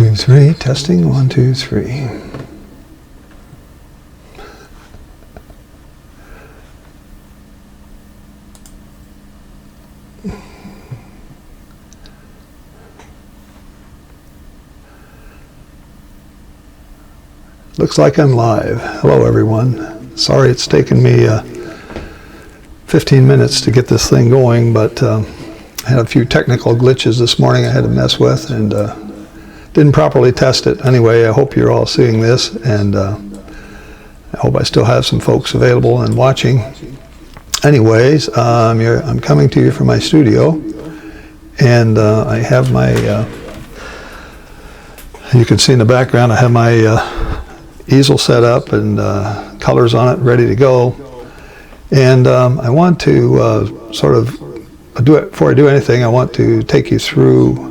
2, 3, testing, 1, 2, 3. Looks like I'm live. Hello everyone. Sorry it's taken me 15 minutes to get this thing going, but I had a few technical glitches this morning I had to mess with and didn't properly test it. Anyway, I hope you're all seeing this, and I hope I still have some folks available and watching. Anyways, I'm coming to you from my studio, and I have my, you can see in the background, I have my easel set up and colors on it ready to go. And I want to sort of before I do anything, I want to take you through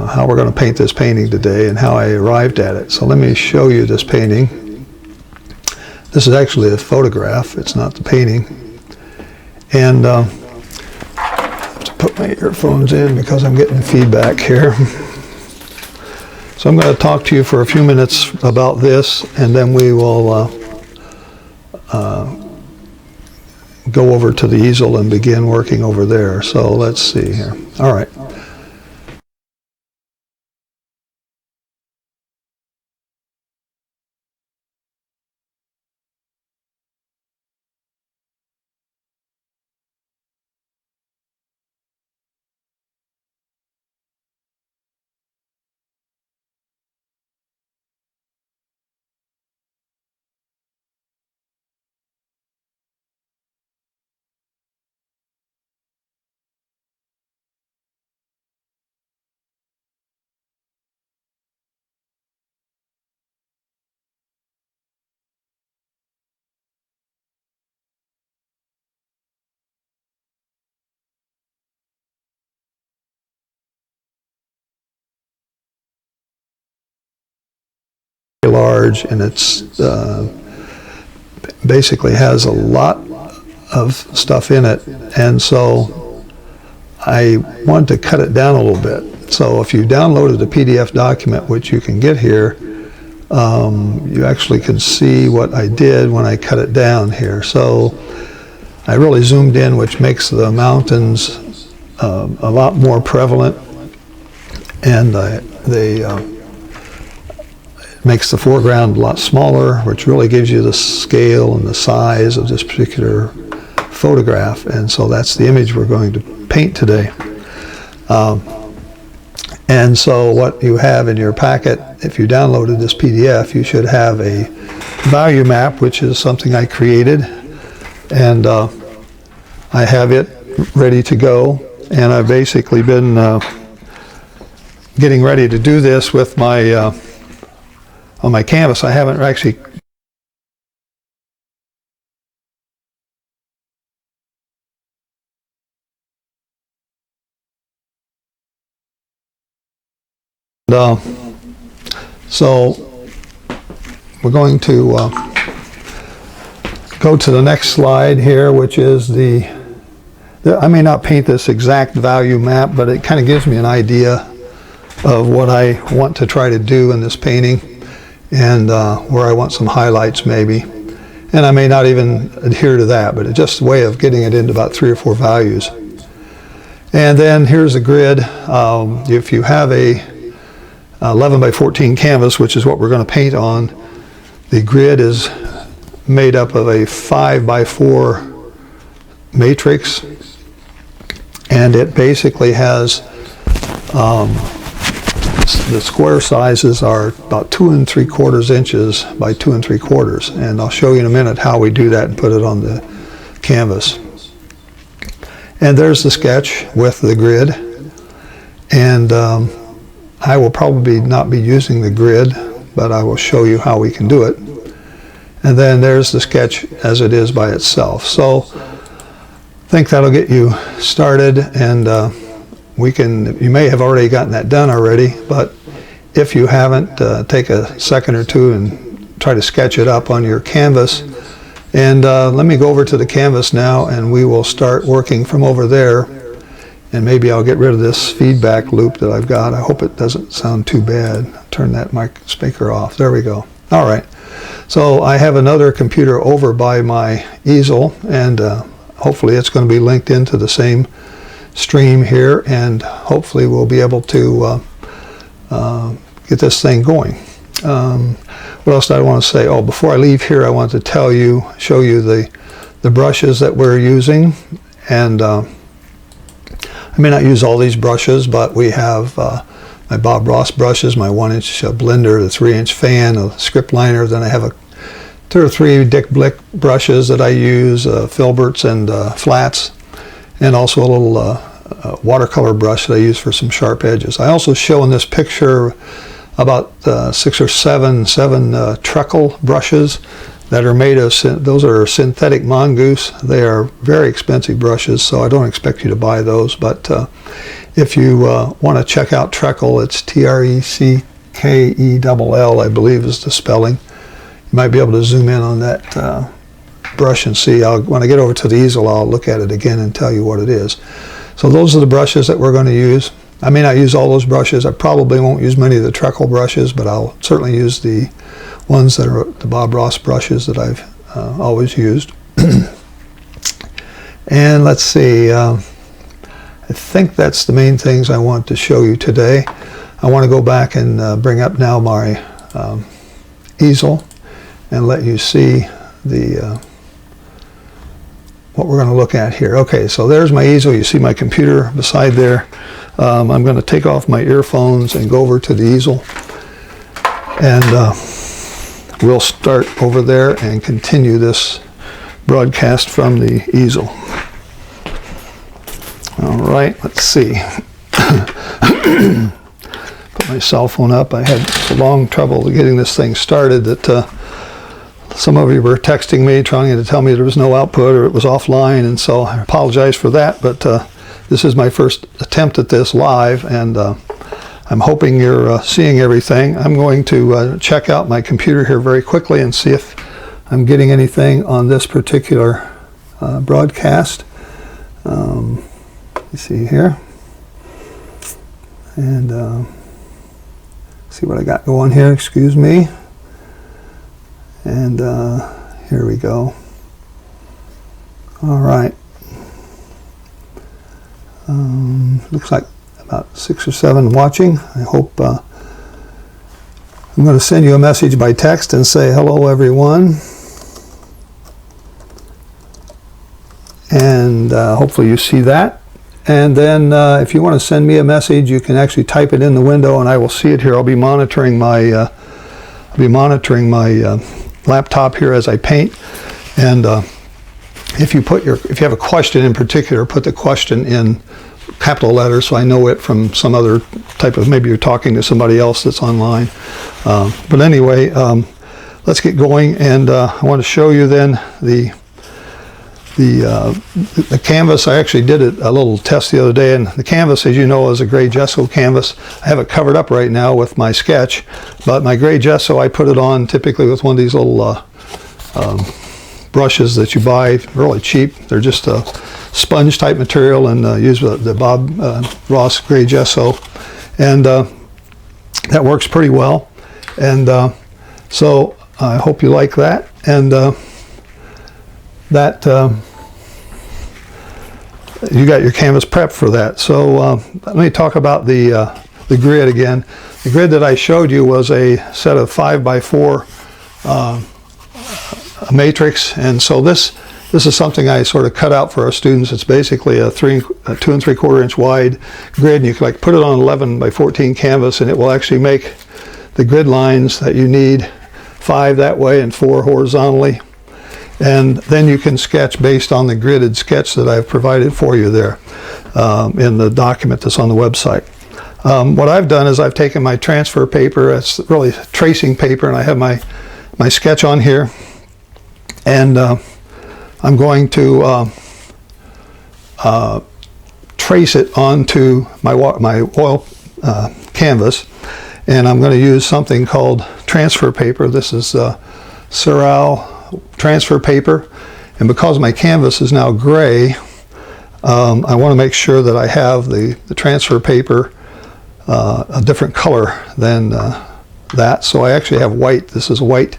how we're going to paint this painting today and how I arrived at it. So let me show you this painting. This is actually a photograph, it's not the painting. And I have to put my earphones in because I'm getting feedback here. So I'm going to talk to you for a few minutes about this, and then we will go over to the easel and begin working over there. So let's see here. All right. Large, and it's basically has a lot of stuff in it, and so I wanted to cut it down a little bit. So if you downloaded the PDF document, which you can get here, you actually can see what I did when I cut it down here. So I really zoomed in, which makes the mountains a lot more prevalent, and makes the foreground a lot smaller, which really gives you the scale and the size of this particular photograph. And so that's the image we're going to paint today. And so what you have in your packet, if you downloaded this PDF, you should have a value map, which is something I created. And I have it ready to go. And I've basically been getting ready to do this with my on my canvas. I haven't actually so we're going to go to the next slide here, which is I may not paint this exact value map, but it kind of gives me an idea of what I want to try to do in this painting, and where I want some highlights maybe. And I may not even adhere to that, but it's just a way of getting it into about 3 or 4 values. And then here's a grid. If you have a 11 by 14 canvas, which is what we're going to paint on, the grid is made up of a 5 by 4 matrix, and it basically has the square sizes are about 2 3/4 inches by 2 3/4, and I'll show you in a minute how we do that and put it on the canvas. And there's the sketch with the grid, and I will probably not be using the grid, but I will show you how we can do it. And then there's the sketch as it is by itself. So I think that'll get you started, and you may have already gotten that done already, but if you haven't, take a second or two and try to sketch it up on your canvas. And let me go over to the canvas now, and we will start working from over there. And maybe I'll get rid of this feedback loop that I've got. I hope it doesn't sound too bad. Turn that mic speaker off. There we go. All right. So I have another computer over by my easel, and hopefully it's going to be linked into the same stream here, and hopefully we'll be able to get this thing going. What else did I want to say? Oh, before I leave here, I want to show you the brushes that we're using. And I may not use all these brushes, but we have my Bob Ross brushes, my 1-inch blender, the 3-inch fan, a script liner. Then I have 2 or 3 Dick Blick brushes that I use, filberts and flats, and also a little watercolor brush that I use for some sharp edges. I also show in this picture about 6 or 7 treacle brushes that are made of, those are synthetic mongoose. They are very expensive brushes, so I don't expect you to buy those. But if you want to check out treacle, it's Treckell, I believe is the spelling. You might be able to zoom in on that brush and see. When I get over to the easel, I'll look at it again and tell you what it is. So those are the brushes that we're going to use. I may not use all those brushes. I probably won't use many of the treacle brushes, but I'll certainly use the ones that are the Bob Ross brushes that I've always used. And let's see, I think that's the main things I want to show you today. I want to go back and bring up now my easel and let you see the what we're going to look at here. Okay, so there's my easel. You see my computer beside there. I'm going to take off my earphones and go over to the easel, and we'll start over there and continue this broadcast from the easel. All right, let's see. Put my cell phone up. I had so long trouble getting this thing started that some of you were texting me trying to tell me there was no output or it was offline, and so I apologize for that, but this is my first attempt at this live, and I'm hoping you're seeing everything. I'm going to check out my computer here very quickly and see if I'm getting anything on this particular broadcast. You see here, and see what I got going here. Excuse me. And here we go. All right. Looks like about 6 or 7 watching. I hope I'm going to send you a message by text and say hello everyone, and hopefully you see that. And then if you want to send me a message, you can actually type it in the window and I will see it here. I'll be monitoring my laptop here as I paint, and if you have a question in particular, put the question in capital letters so I know it from some other type of, maybe you're talking to somebody else that's online. But anyway, let's get going, and I want to show you then the canvas. I actually did a little test the other day, and the canvas, as you know, is a gray gesso canvas. I have it covered up right now with my sketch, but my gray gesso, I put it on typically with one of these little brushes that you buy really cheap. They're just a sponge type material, and use the Bob Ross gray gesso, and that works pretty well. And so I hope you like that, and that you got your canvas prepped for that. So let me talk about the grid again. The grid that I showed you was a set of 5x4 matrix, and so this is something I sort of cut out for our students. It's basically a 2 3/4 inch wide grid, and you can put it on 11x14 canvas, and it will actually make the grid lines that you need, 5 that way and 4 horizontally. And then you can sketch based on the gridded sketch that I've provided for you there in the document that's on the website. What I've done is I've taken my transfer paper, it's really tracing paper, and I have my sketch on here, and I'm going to trace it onto my oil canvas, and I'm going to use something called transfer paper. This is Ceral transfer paper, and because my canvas is now gray, I want to make sure that I have the transfer paper a different color than that. So I actually have white. This is white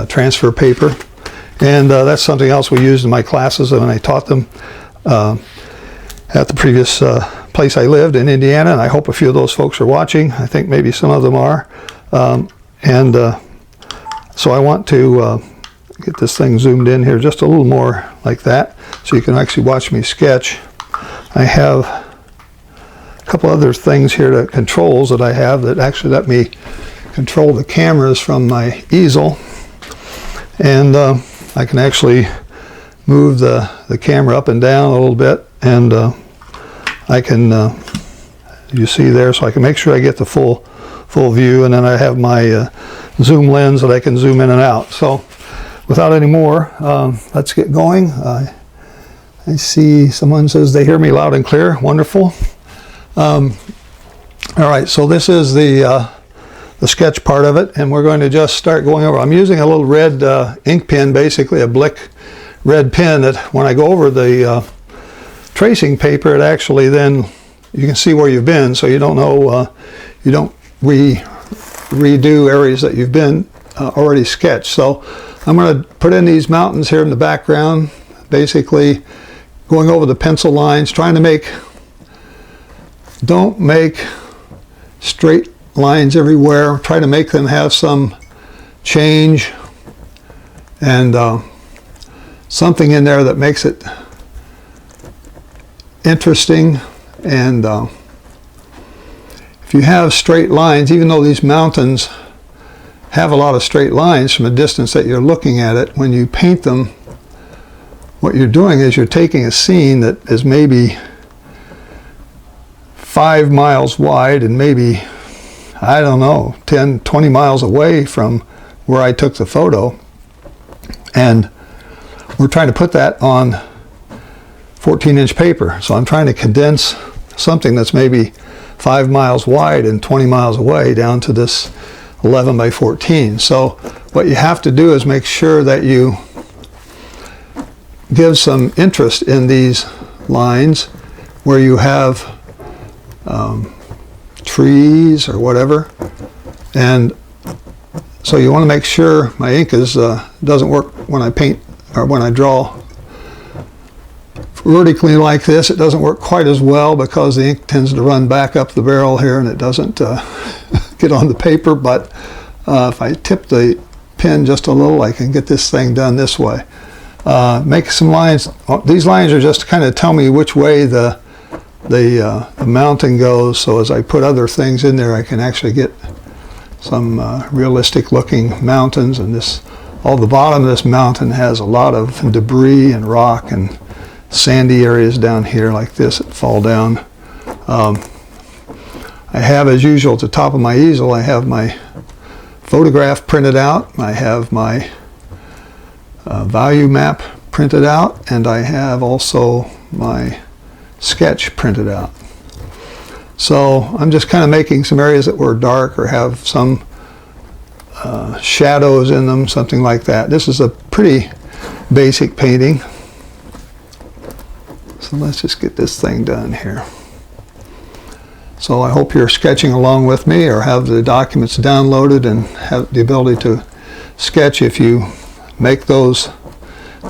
transfer paper. And that's something else we used in my classes when I taught them at the previous place I lived in Indiana. And I hope a few of those folks are watching. I think maybe some of them are. So I want to get this thing zoomed in here just a little more like that, so you can actually watch me sketch. I have a couple other things here, that controls that I have that actually let me control the cameras from my easel. And I can actually move the camera up and down a little bit, and I can, you see there, so I can make sure I get the full view, and then I have my zoom lens that I can zoom in and out. So without any more, let's get going. I see someone says they hear me loud and clear. Wonderful. All right, so this is the sketch part of it, and we're going to just start going over. I'm using a little red ink pen, basically a Blick red pen, that when I go over the tracing paper, it actually then, you can see where you've been, so you don't know, you don't redo areas that you've been already sketched. So I'm going to put in these mountains here in the background, basically going over the pencil lines, trying to don't make straight lines everywhere. Try to make them have some change and something in there that makes it interesting. And if you have straight lines, even though these mountains have a lot of straight lines from a distance that you're looking at it, when you paint them, what you're doing is you're taking a scene that is maybe 5 miles wide and maybe, I don't know, 10, 20 miles away from where I took the photo. And we're trying to put that on 14-inch paper. So I'm trying to condense something that's maybe 5 miles wide and 20 miles away down to this 11 by 14. So what you have to do is make sure that you give some interest in these lines where you have trees or whatever. And so you want to make sure my ink doesn't work when I paint or when I draw vertically like this. It doesn't work quite as well because the ink tends to run back up the barrel here and it doesn't get on the paper. But if I tip the pen just a little, I can get this thing done this way. Make some lines. These lines are just to kind of tell me which way the mountain goes. So as I put other things in there, I can actually get some realistic looking mountains. And all the bottom of this mountain has a lot of debris and rock and sandy areas down here like this that fall down. I have, as usual, at the top of my easel, I have my photograph printed out. I have my value map printed out, and I have also my sketch printed out. So I'm just kind of making some areas that were dark or have some shadows in them, something like that. This is a pretty basic painting. So let's just get this thing done here. So I hope you're sketching along with me or have the documents downloaded and have the ability to sketch. If you make those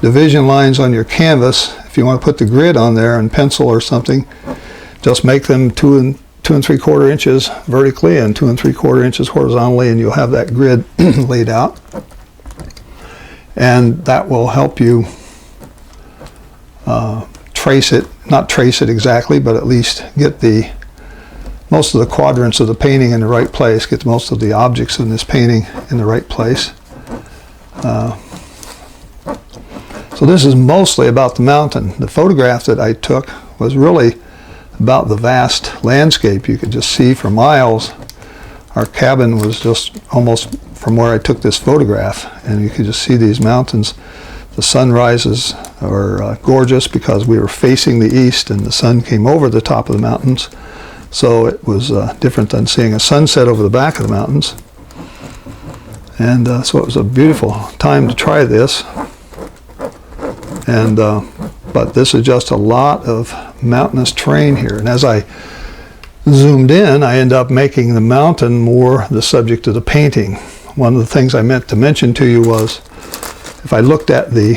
division lines on your canvas, if you want to put the grid on there in pencil or something, just make them 2 3/4 inches vertically and 2 3/4 inches horizontally, and you'll have that grid laid out. And that will help you trace it, not trace it exactly, but at least get most of the quadrants of the painting in the right place, get most of the objects in this painting in the right place. So this is mostly about the mountain. The photograph that I took was really about the vast landscape. You could just see for miles. Our cabin was just almost from where I took this photograph, and you could just see these mountains. The sunrises were gorgeous because we were facing the east and the sun came over the top of the mountains. So it was different than seeing a sunset over the back of the mountains. And so it was a beautiful time to try this. And but this is just a lot of mountainous terrain here. And as I zoomed in, I end up making the mountain more the subject of the painting. One of the things I meant to mention to you was, if I looked at the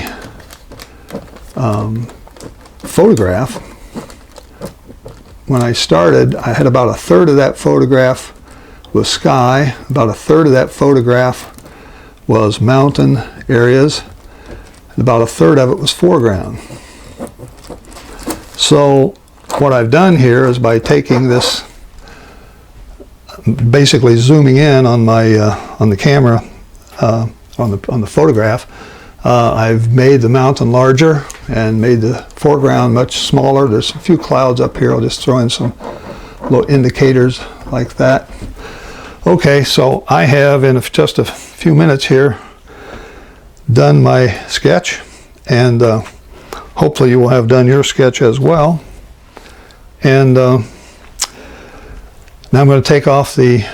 photograph, when I started, I had about a third of that photograph was sky, about a third of that photograph was mountain areas, and about a third of it was foreground. So what I've done here is, by taking this, basically zooming in on my on the camera, on the photograph, I've made the mountain larger and made the foreground much smaller. There's a few clouds up here. I'll just throw in some little indicators like that. Okay, so I have, in just a few minutes here, done my sketch, and hopefully you will have done your sketch as well. And now I'm going to take off the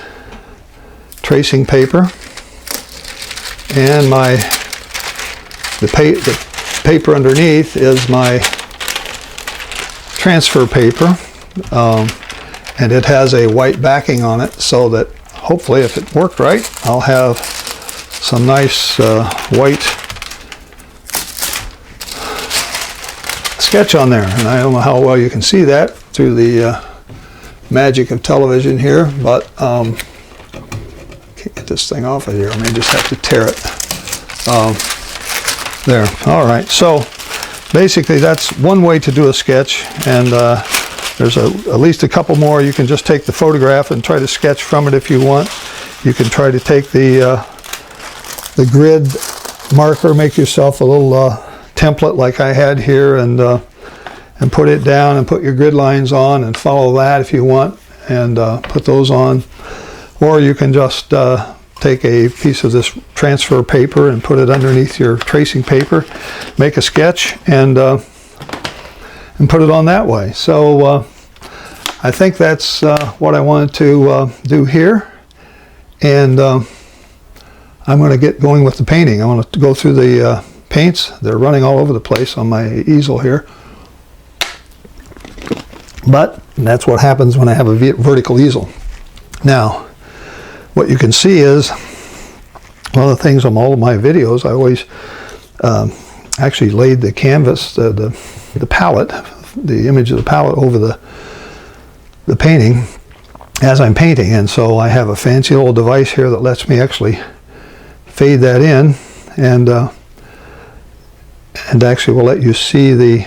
tracing paper, and the paper underneath is my transfer paper, and it has a white backing on it, so that hopefully, if it worked right, I'll have some nice white sketch on there. And I don't know how well you can see that through the magic of television here, but can't get this thing off of here. I may just have to tear it. There. All right. So basically, that's one way to do a sketch, and there's at least a couple more. You can just take the photograph and try to sketch from it if you want. You can try to take the grid marker, make yourself a little template like I had here, and put it down and put your grid lines on and follow that if you want, and put those on. Or you can just take a piece of this transfer paper and put it underneath your tracing paper, make a sketch, and put it on that way. So I think that's what I wanted to do here, and I'm going to get going with the painting. I want to go through the paints. They're running all over the place on my easel here, but that's what happens when I have a vertical easel. Now, what you can see is, one of the things on all of my videos, I always actually laid the canvas, the palette, the image of the palette over the painting as I'm painting. And so I have a fancy little device here that lets me actually fade that in, and actually will let you see the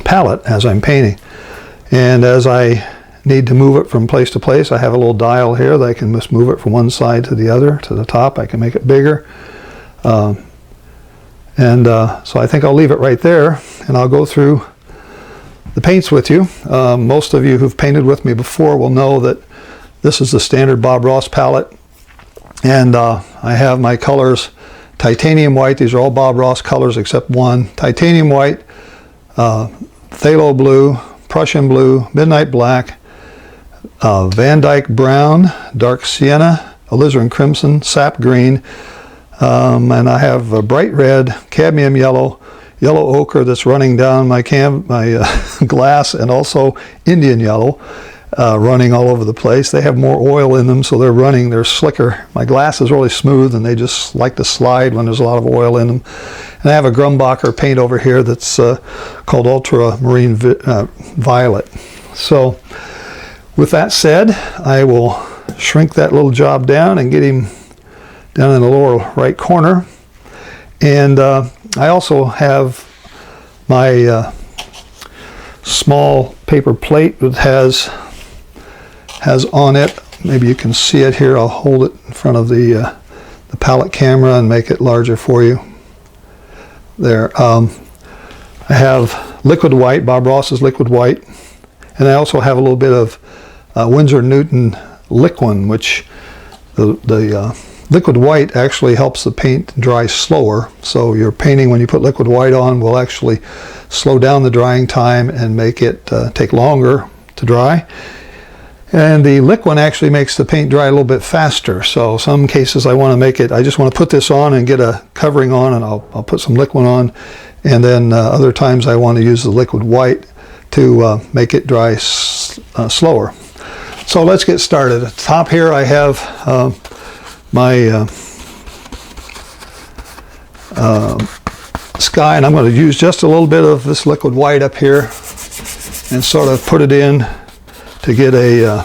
palette as I'm painting. And as I need to move it from place to place, I have a little dial here that I can just move it from one side to the other, to the top. I can make it bigger. So I think I'll leave it right there, and I'll go through the paints with you. Most of you who've painted with me before will know that this is the standard Bob Ross palette, and I have my colors: titanium white. These are all Bob Ross colors except one: titanium white, phthalo blue, Prussian blue, midnight black, Van Dyke brown, dark sienna, alizarin crimson, sap green, and I have a bright red, cadmium yellow, yellow ochre that's running down my glass, and also Indian yellow running all over the place. They have more oil in them, so they're slicker. My glass is really smooth, and they just like to slide when there's a lot of oil in them. And I have a Grumbacher paint over here that's called ultramarine violet. So with that said, I will shrink that little job down and get him down in the lower right corner. And I also have my small paper plate that has on it, maybe you can see it here, I'll hold it in front of the palette camera and make it larger for you. There. I have liquid white, Bob Ross's liquid white, and I also have a little bit of Winsor Newton Liquin, which the liquid white actually helps the paint dry slower. So your painting, when you put liquid white on, will actually slow down the drying time and make it take longer to dry. And the liquid actually makes the paint dry a little bit faster. So some cases I want to make it, I just want to put this on and get a covering on, and I'll put some liquid on. And then other times I want to use the liquid white to make it dry slower. So let's get started. At the top here I have my sky, and I'm going to use just a little bit of this liquid white up here and sort of put it in to get a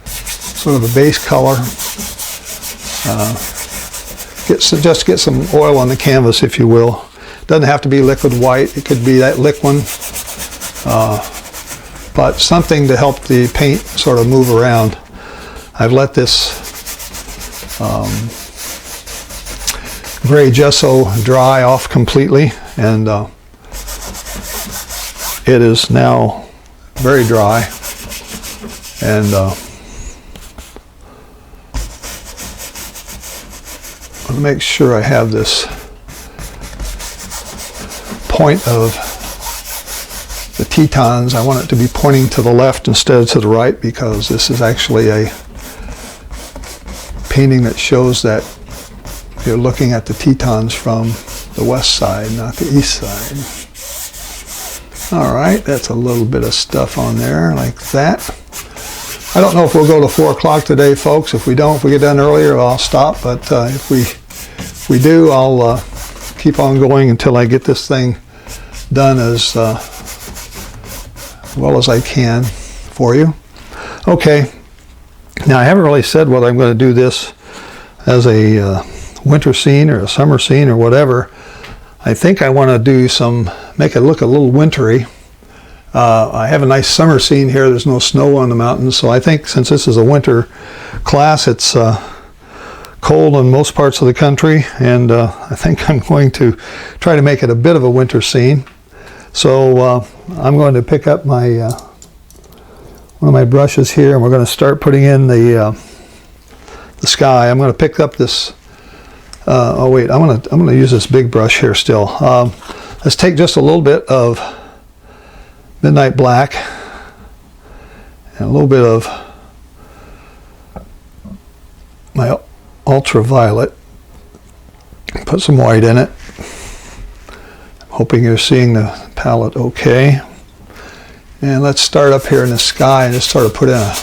sort of a base color. Just get some oil on the canvas, if you will. Doesn't have to be liquid white. It could be that liquid, but something to help the paint sort of move around. I've let this gray gesso dry off completely, and it is now very dry. And I'll make sure I have this point of the Tetons. I want it to be pointing to the left instead of to the right, because this is actually a painting that shows that you're looking at the Tetons from the west side, not the east side. All right, that's a little bit of stuff on there like that. I don't know if we'll go to 4 o'clock today, folks. If we don't, if we get done earlier, I'll stop. But if we do, I'll keep on going until I get this thing done as well as I can for you. Okay. Now, I haven't really said whether I'm going to do this as a winter scene or a summer scene or whatever. I think I want to do make it look a little wintry. I have a nice summer scene here. There's no snow on the mountains, so I think since this is a winter class, it's cold in most parts of the country, and I think I'm going to try to make it a bit of a winter scene. So I'm going to pick up my one of my brushes here, and we're going to start putting in the sky. I'm going to pick up this. Oh wait, I'm going to use this big brush here still. Let's take just a little bit of Midnight Black and a little bit of my ultraviolet. Put some white in it. I'm hoping you're seeing the palette okay. And let's start up here in the sky and just sort of put in a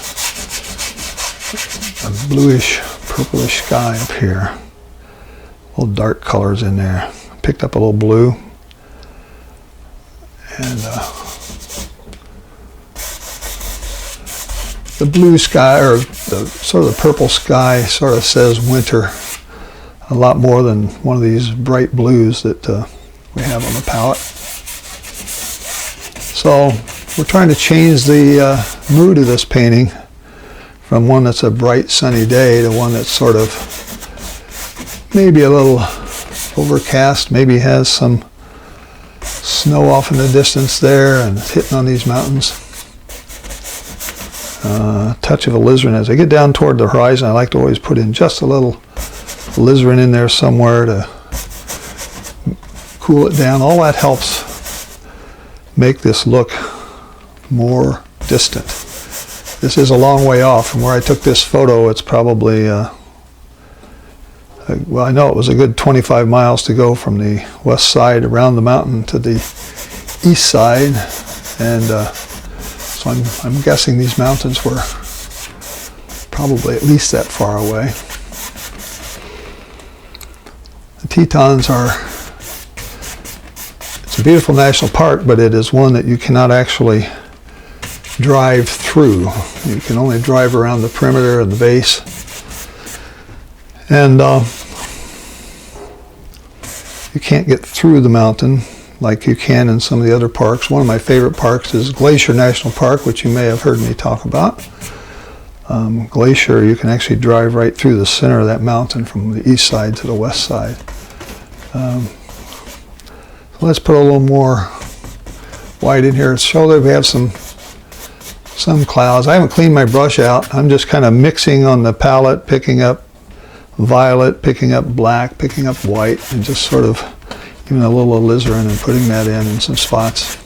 bluish, purplish sky up here. Little dark colors in there. Picked up a little blue. And the blue sky, or the sort of the purple sky, sort of says winter a lot more than one of these bright blues that we have on the palette. So we're trying to change the mood of this painting from one that's a bright sunny day to one that's sort of maybe a little overcast, maybe has some snow off in the distance there and it's hitting on these mountains. Touch of alizarin. As I get down toward the horizon, I like to always put in just a little alizarin in there somewhere to cool it down. All that helps make this look more distant. This is a long way off from where I took this photo. It's probably well, I know it was a good 25 miles to go from the west side around the mountain to the east side, and so I'm guessing these mountains were probably at least that far away. The Tetons it's a beautiful national park, but it is one that you cannot actually drive through. You can only drive around the perimeter and the base. And you can't get through the mountain like you can in some of the other parks. One of my favorite parks is Glacier National Park, which you may have heard me talk about. Glacier, you can actually drive right through the center of that mountain from the east side to the west side. So let's put a little more white in here. Show that we have some clouds. I haven't cleaned my brush out. I'm just kind of mixing on the palette, picking up violet, picking up black, picking up white, and just sort of giving a little alizarin and putting that in some spots.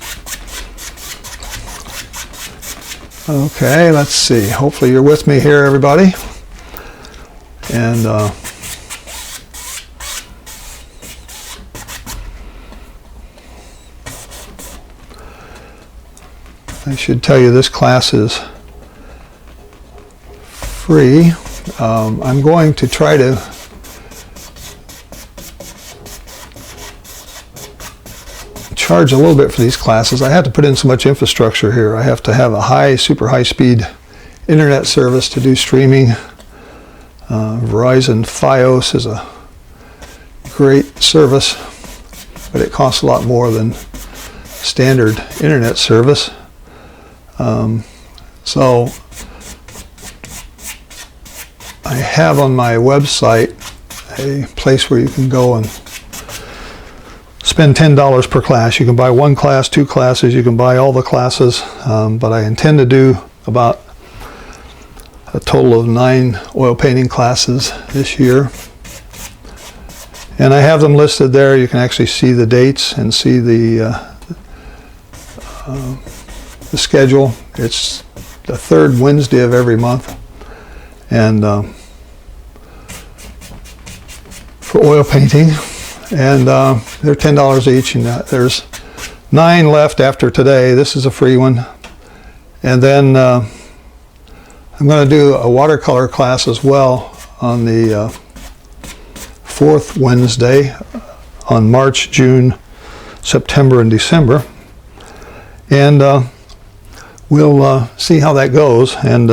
Okay, let's see. Hopefully you're with me here, everybody. And I should tell you this class is free. I'm going to try to charge a little bit for these classes. I have to put in so much infrastructure here. I have to have a super high speed internet service to do streaming. Verizon Fios is a great service, but it costs a lot more than standard internet service. So I have on my website a place where you can go and spend $10 per class. You can buy one class, two classes, you can buy all the classes, but I intend to do about a total of 9 oil painting classes this year. And I have them listed there. You can actually see the dates and see the schedule. It's the third Wednesday of every month. And for oil painting. And they're $10 each. And there's 9 left after today. This is a free one. And then I'm going to do a watercolor class as well on the 4th Wednesday on March, June, September, and December. And we'll see how that goes. And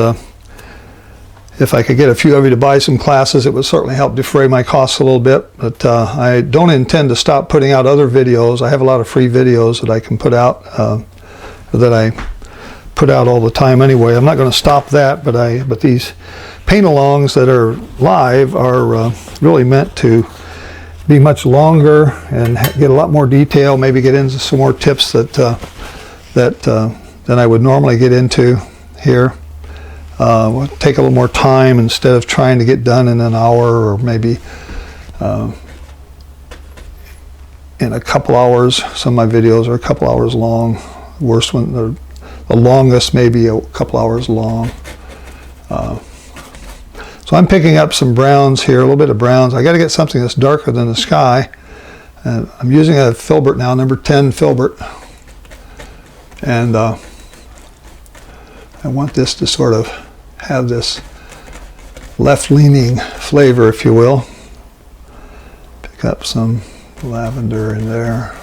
if I could get a few of you to buy some classes, it would certainly help defray my costs a little bit. But I don't intend to stop putting out other videos. I have a lot of free videos that I can put out, that I put out all the time anyway. I'm not going to stop that, but these paint-alongs that are live are really meant to be much longer and get a lot more detail, maybe get into some more tips than I would normally get into here. We'll take a little more time instead of trying to get done in an hour or maybe in a couple hours. Some of my videos are a couple hours long. The worst one, the longest maybe a couple hours long. So I'm picking up some browns here, a little bit of browns. I got to get something that's darker than the sky. I'm using a filbert now, number 10 filbert. And I want this to sort of have this left-leaning flavor, if you will. Pick up some lavender in there.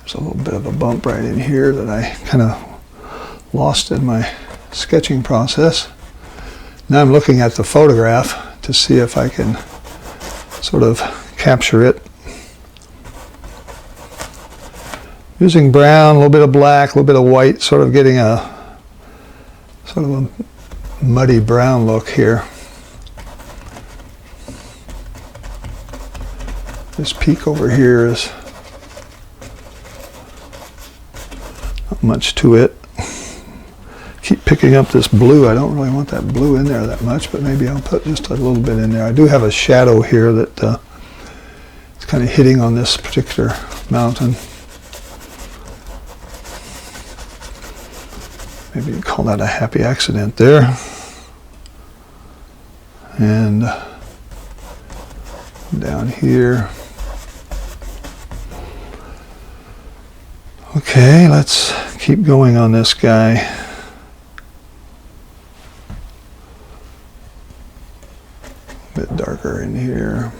There's a little bit of a bump right in here that I kind of lost in my sketching process. Now I'm looking at the photograph to see if I can sort of capture it. Using brown, a little bit of black, a little bit of white, sort of getting a sort of a muddy brown look here. This peak over here is not much to it. Keep picking up this blue. I don't really want that blue in there that much, but maybe I'll put just a little bit in there. I do have a shadow here that it's kind of hitting on this particular mountain. Maybe you call that a happy accident there. And down here. Okay, let's keep going on this guy. A bit darker in here.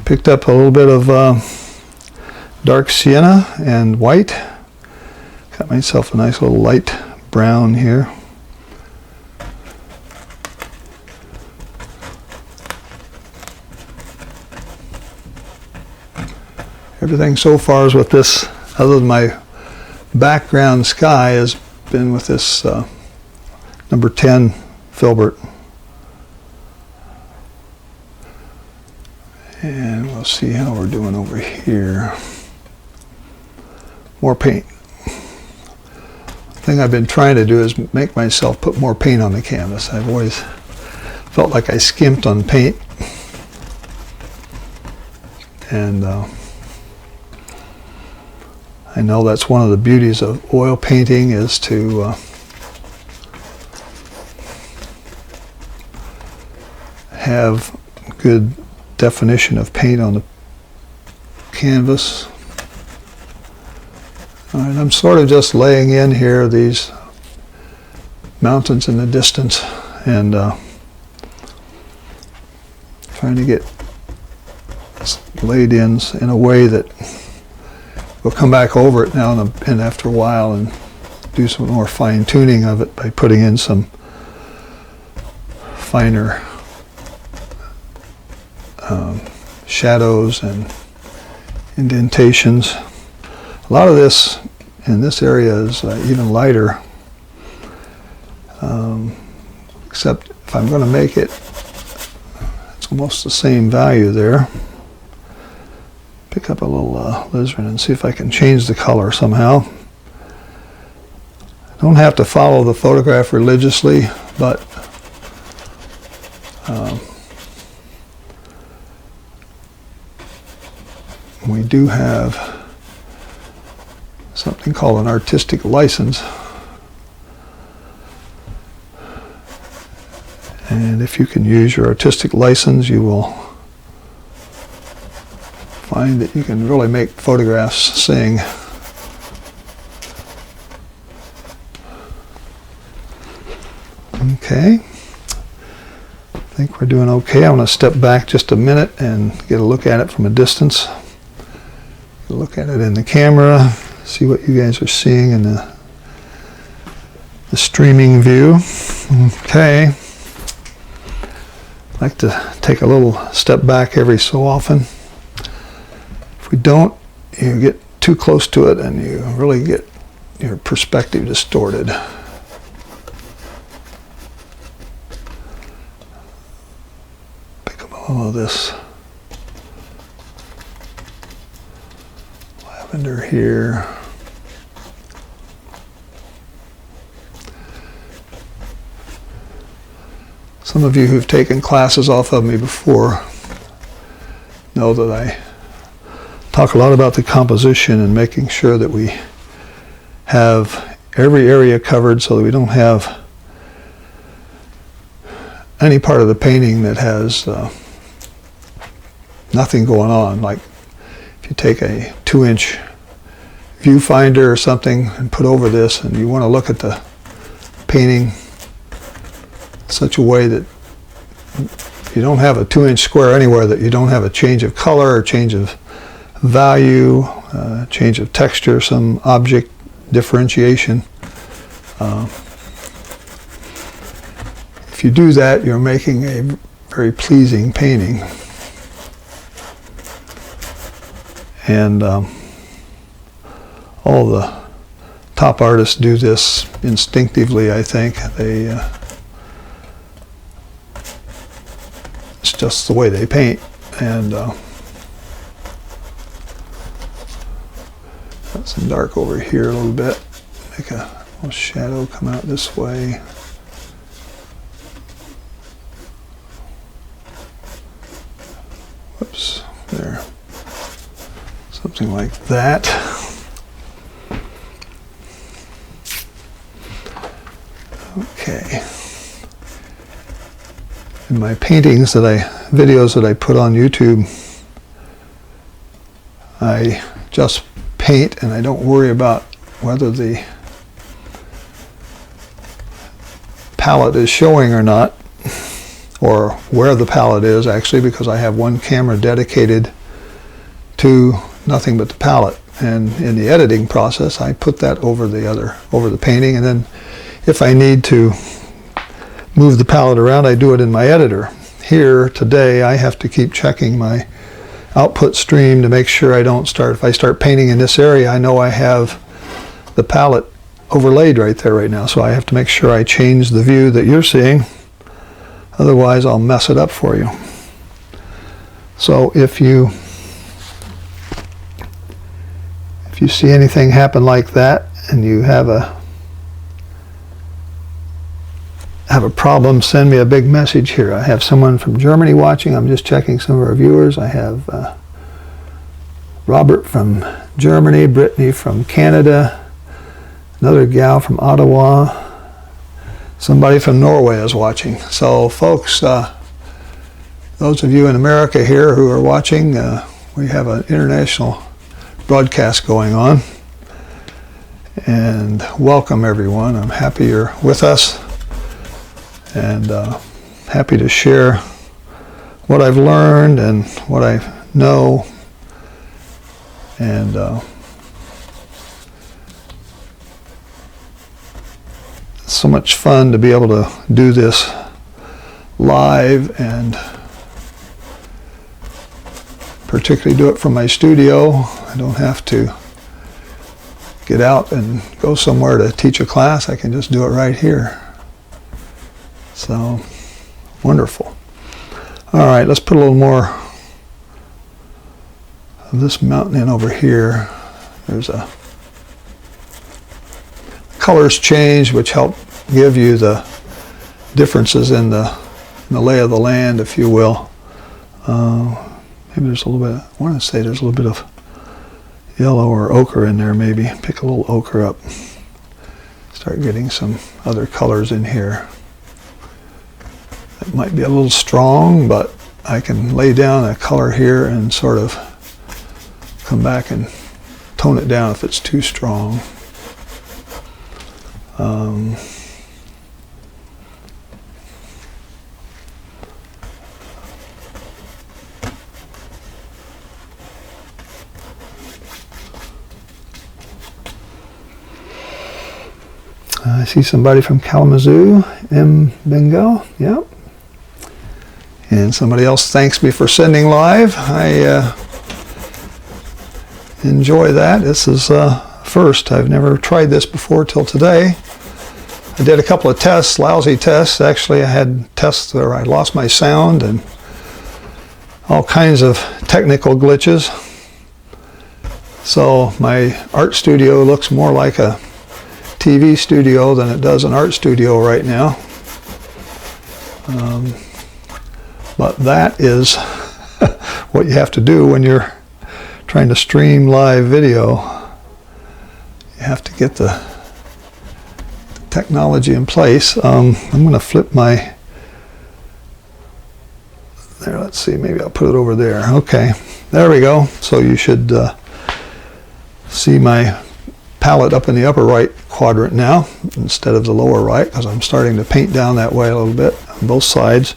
Picked up a little bit of dark sienna and white. Got myself a nice little light brown here. Everything so far is with this, other than my background sky, has been with this number 10 filbert. And we'll see how we're doing over here. More paint. The thing I've been trying to do is make myself put more paint on the canvas. I've always felt like I skimped on paint. And I know that's one of the beauties of oil painting, is to have good definition of paint on the canvas. All right, I'm sort of just laying in here these mountains in the distance and trying to get laid in a way that we'll come back over it now and after a while and do some more fine tuning of it by putting in some finer shadows and indentations. A lot of this in this area is even lighter, except if I'm going to make it, it's almost the same value there. Pick up a little alizarin and see if I can change the color somehow. I don't have to follow the photograph religiously, but we do have something called an artistic license. And if you can use your artistic license, you will find that you can really make photographs sing. Okay, I think we're doing okay. I want to step back just a minute and get a look at it from a distance. Look at it in the camera, see what you guys are seeing in the streaming view. Okay, I like to take a little step back every so often. If we don't, you get too close to it and you really get your perspective distorted. Pick up all of this lavender here. Some of you who've taken classes off of me before know that I talk a lot about the composition and making sure that we have every area covered so that we don't have any part of the painting that has nothing going on. Like if you take a 2-inch viewfinder or something and put over this and you want to look at the painting in such a way that you don't have a 2-inch square anywhere, that you don't have a change of color or change of value, change of texture, some object differentiation. If you do that, you're making a very pleasing painting. And all the top artists do this instinctively, I think. It's just the way they paint. And got some dark over here a little bit. Make a little shadow come out this way. Whoops, there. Something like that. Okay. In my paintings videos that I put on YouTube, I just paint and I don't worry about whether the palette is showing or not, or where the palette is actually, because I have one camera dedicated to nothing but the palette. And in the editing process, I put that over the painting, and then if I need to move the palette around, I do it in my editor. Here today, I have to keep checking my output stream to make sure I don't start, if I start painting in this area, I know I have the palette overlaid right there right now, so I have to make sure I change the view that you're seeing, otherwise I'll mess it up for you. So if you see anything happen like that and you have a problem, send me a big message here. I have someone from Germany watching. I'm just checking some of our viewers. I have Robert from Germany, Brittany from Canada, another gal from Ottawa, somebody from Norway is watching. So folks, those of you in America here who are watching, we have an international broadcast going on, and welcome everyone. I'm happy you're with us, and happy to share what I've learned and what I know, and it's so much fun to be able to do this live, and particularly do it from my studio. I don't have to get out and go somewhere to teach a class. I can just do it right here. So, wonderful. All right, let's put a little more of this mountain in over here. There's a colors change, which help give you the differences in the lay of the land, if you will. Maybe there's a little bit, I want to say there's a little bit of yellow or ochre in there maybe. Pick a little ochre up. Start getting some other colors in here. It might be a little strong, but I can lay down a color here and sort of come back and tone it down if it's too strong. I see somebody from Kalamazoo, M. Bengal, yep. And somebody else thanks me for sending live. I enjoy that. This is first. I've never tried this before till today. I did a couple of tests, lousy tests. Actually, I had tests where I lost my sound and all kinds of technical glitches. So my art studio looks more like a TV studio than it does an art studio right now. But that is what you have to do when you're trying to stream live video. You have to get the technology in place. I'm going to flip my, there, let's see, maybe I'll put it over there. Okay, there we go. So you should see my palette up in the upper right quadrant now instead of the lower right, because I'm starting to paint down that way a little bit on both sides.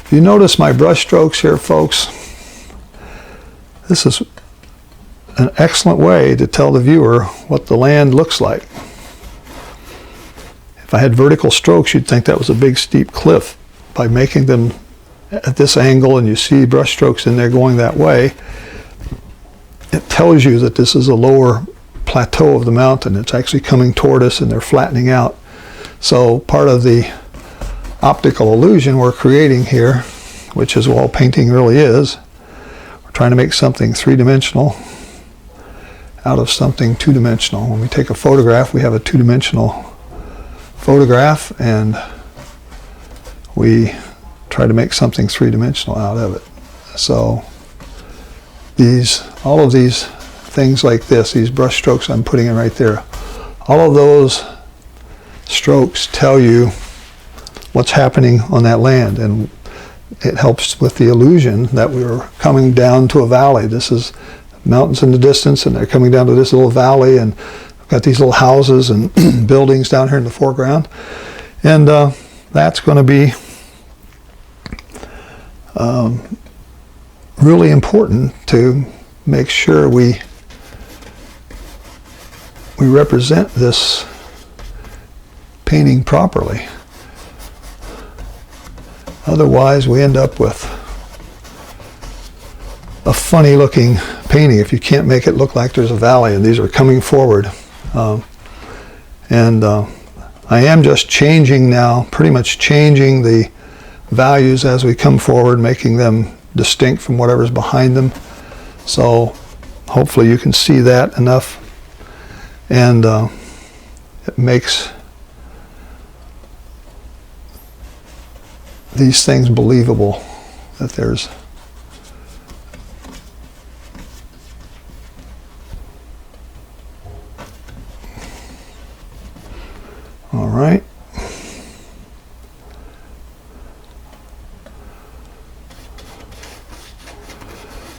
If you notice my brush strokes here, folks, this is an excellent way to tell the viewer what the land looks like. If I had vertical strokes, you'd think that was a big steep cliff. By making them at this angle and you see brush strokes in there going that way, it tells you that this is a lower plateau of the mountain. It's actually coming toward us and they're flattening out. So part of the optical illusion we're creating here, which is what painting really is, we're trying to make something three-dimensional out of something two-dimensional. When we take a photograph, we have a two-dimensional photograph, and we try to make something three-dimensional out of it. So all of these things like this, these brush strokes I'm putting in right there, all of those strokes tell you what's happening on that land, and it helps with the illusion that we're coming down to a valley. This is mountains in the distance, and they're coming down to this little valley, and we've got these little houses and buildings down here in the foreground, and that's going to be really important to make sure we represent this painting properly. Otherwise, we end up with a funny looking painting if you can't make it look like there's a valley and these are coming forward. I am just changing now, pretty much changing the values as we come forward, making them distinct from whatever's behind them. So hopefully you can see that enough, and it makes these things believable, that there's all right.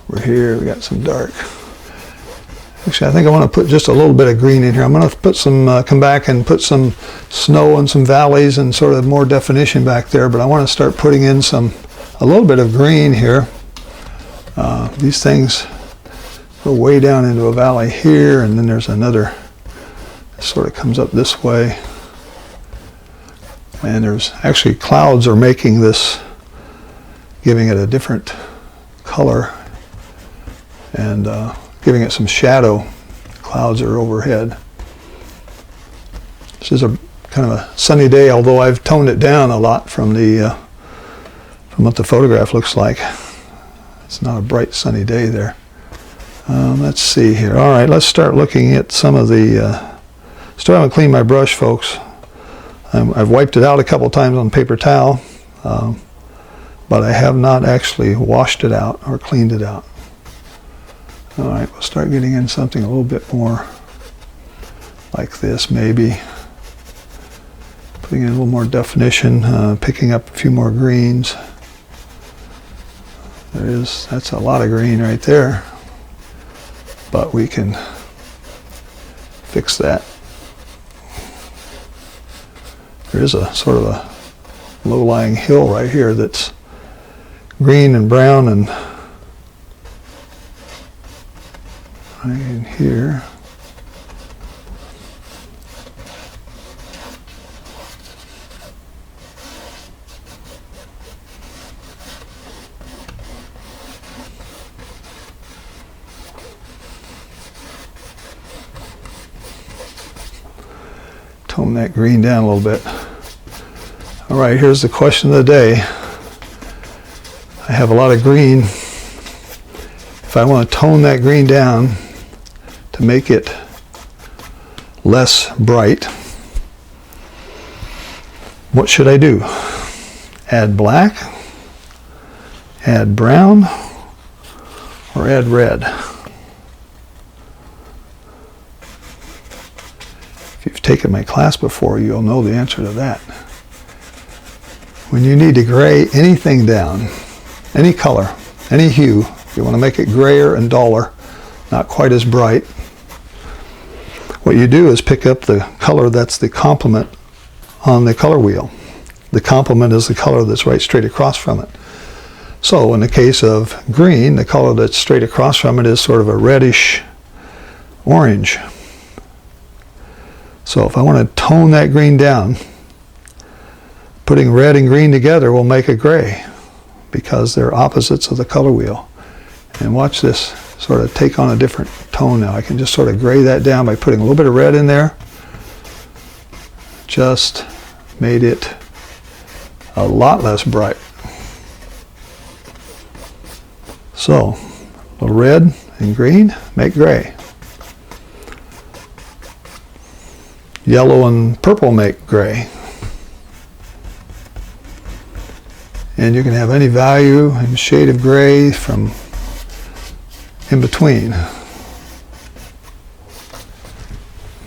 We're here, we got some dark. Actually, I think I want to put just a little bit of green in here. I'm going to put some, come back and put some snow and some valleys and sort of more definition back there, but I want to start putting in a little bit of green here. These things go way down into a valley here, and then there's another, sort of comes up this way. And there's actually clouds are making this, giving it a different color and giving it some shadow. Clouds are overhead. This is a kind of a sunny day, although I've toned it down a lot from what the photograph looks like. It's not a bright sunny day there. Let's see here. All right, let's start looking at some of the. Still haven't cleaned my brush, folks. I've wiped it out a couple times on paper towel, but I have not actually washed it out or cleaned it out. All right, we'll start getting in something a little bit more like this, maybe. Putting in a little more definition, picking up a few more greens. That's a lot of green right there, but we can fix that. There is a sort of a low-lying hill right here that's green and brown, and right in here. Tone that green down a little bit. All right, here's the question of the day. I have a lot of green. If I want to tone that green down to make it less bright, what should I do? Add black, add brown, or add red? If you've taken my class before, you'll know the answer to that. When you need to gray anything down, any color, any hue, you want to make it grayer and duller, not quite as bright, what you do is pick up the color that's the complement on the color wheel. The complement is the color that's right straight across from it. So in the case of green, the color that's straight across from it is sort of a reddish orange. So if I want to tone that green down, putting red and green together will make a gray, because they're opposites of the color wheel. And watch this sort of take on a different tone now. I can just sort of gray that down by putting a little bit of red in there. Just made it a lot less bright. So, a little red and green make gray. Yellow and purple make gray. And you can have any value and shade of gray from in between.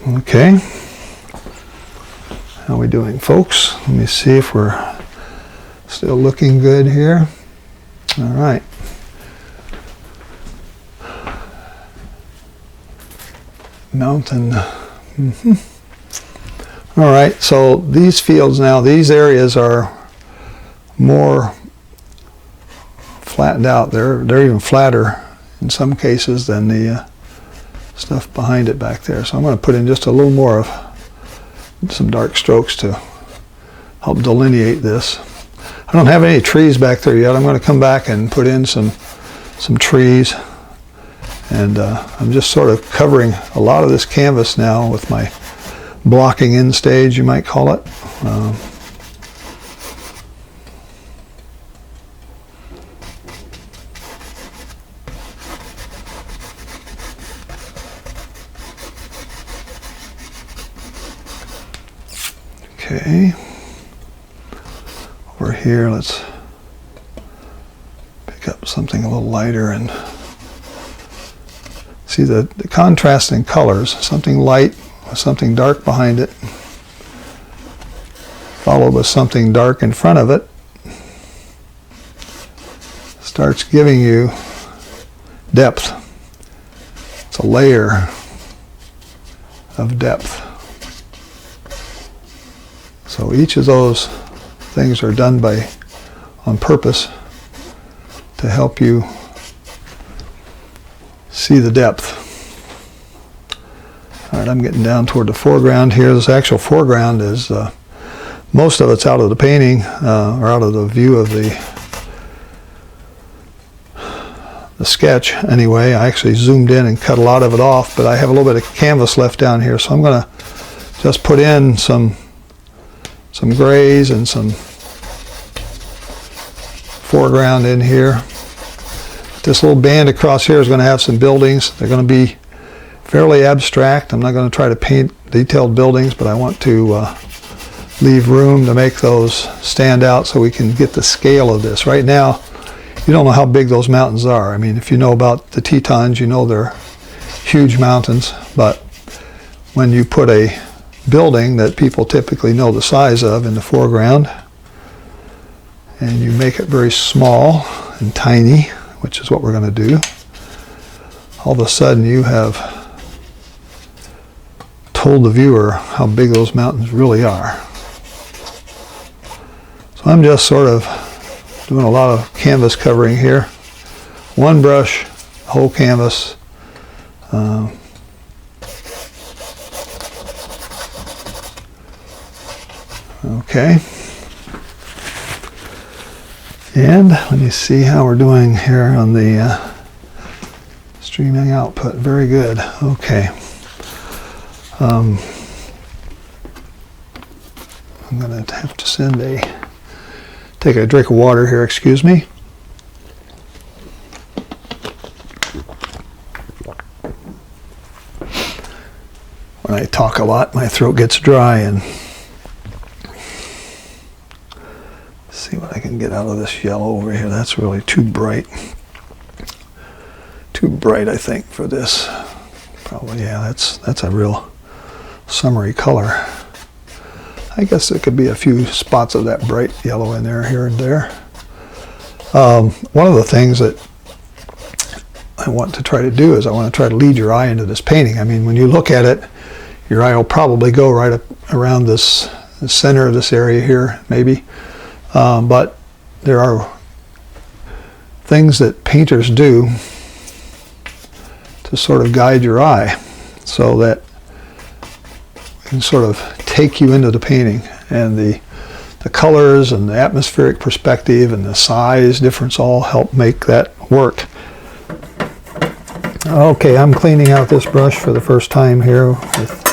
Okay. How are we doing, folks? Let me see if we're still looking good here. All right. Mountain. All right, so these fields now, these areas are more flattened out. They're even flatter in some cases than the stuff behind it back there. So I'm going to put in just a little more of some dark strokes to help delineate this. I don't have any trees back there yet. I'm going to come back and put in some trees. And I'm just sort of covering a lot of this canvas now with my blocking in stage, you might call it. Okay, over here, let's pick up something a little lighter and see the contrasting colors, something light with something dark behind it, followed with something dark in front of it, starts giving you depth. It's a layer of depth. So each of those things are done on purpose to help you see the depth. All right, I'm getting down toward the foreground here. This actual foreground is, most of it's out of the painting, or out of the view of the sketch anyway. I actually zoomed in and cut a lot of it off, but I have a little bit of canvas left down here, so I'm going to just put in some grays and some foreground in here. This little band across here is going to have some buildings. They're going to be fairly abstract. I'm not going to try to paint detailed buildings, but I want to leave room to make those stand out so we can get the scale of this. Right now, you don't know how big those mountains are. I mean, if you know about the Tetons, you know they're huge mountains, but when you put a building that people typically know the size of in the foreground, and you make it very small and tiny, which is what we're going to do, all of a sudden you have told the viewer how big those mountains really are. So I'm just sort of doing a lot of canvas covering here. One brush, whole canvas. Okay. And let me see how we're doing here on the streaming output. Very good. Okay. I'm going to have to take a drink of water here, excuse me. When I talk a lot, my throat gets dry, and see what I can get out of this yellow over here. That's really too bright. Too bright, I think, for this. Probably, yeah, that's a real summery color. I guess there could be a few spots of that bright yellow in there, here and there. One of the things that I want to try to do is I want to try to lead your eye into this painting. I mean, when you look at it, your eye will probably go right up around the center of this area here, maybe. But there are things that painters do to sort of guide your eye so that it can sort of take you into the painting, and the colors and the atmospheric perspective and the size difference all help make that work. Okay, I'm cleaning out this brush for the first time here with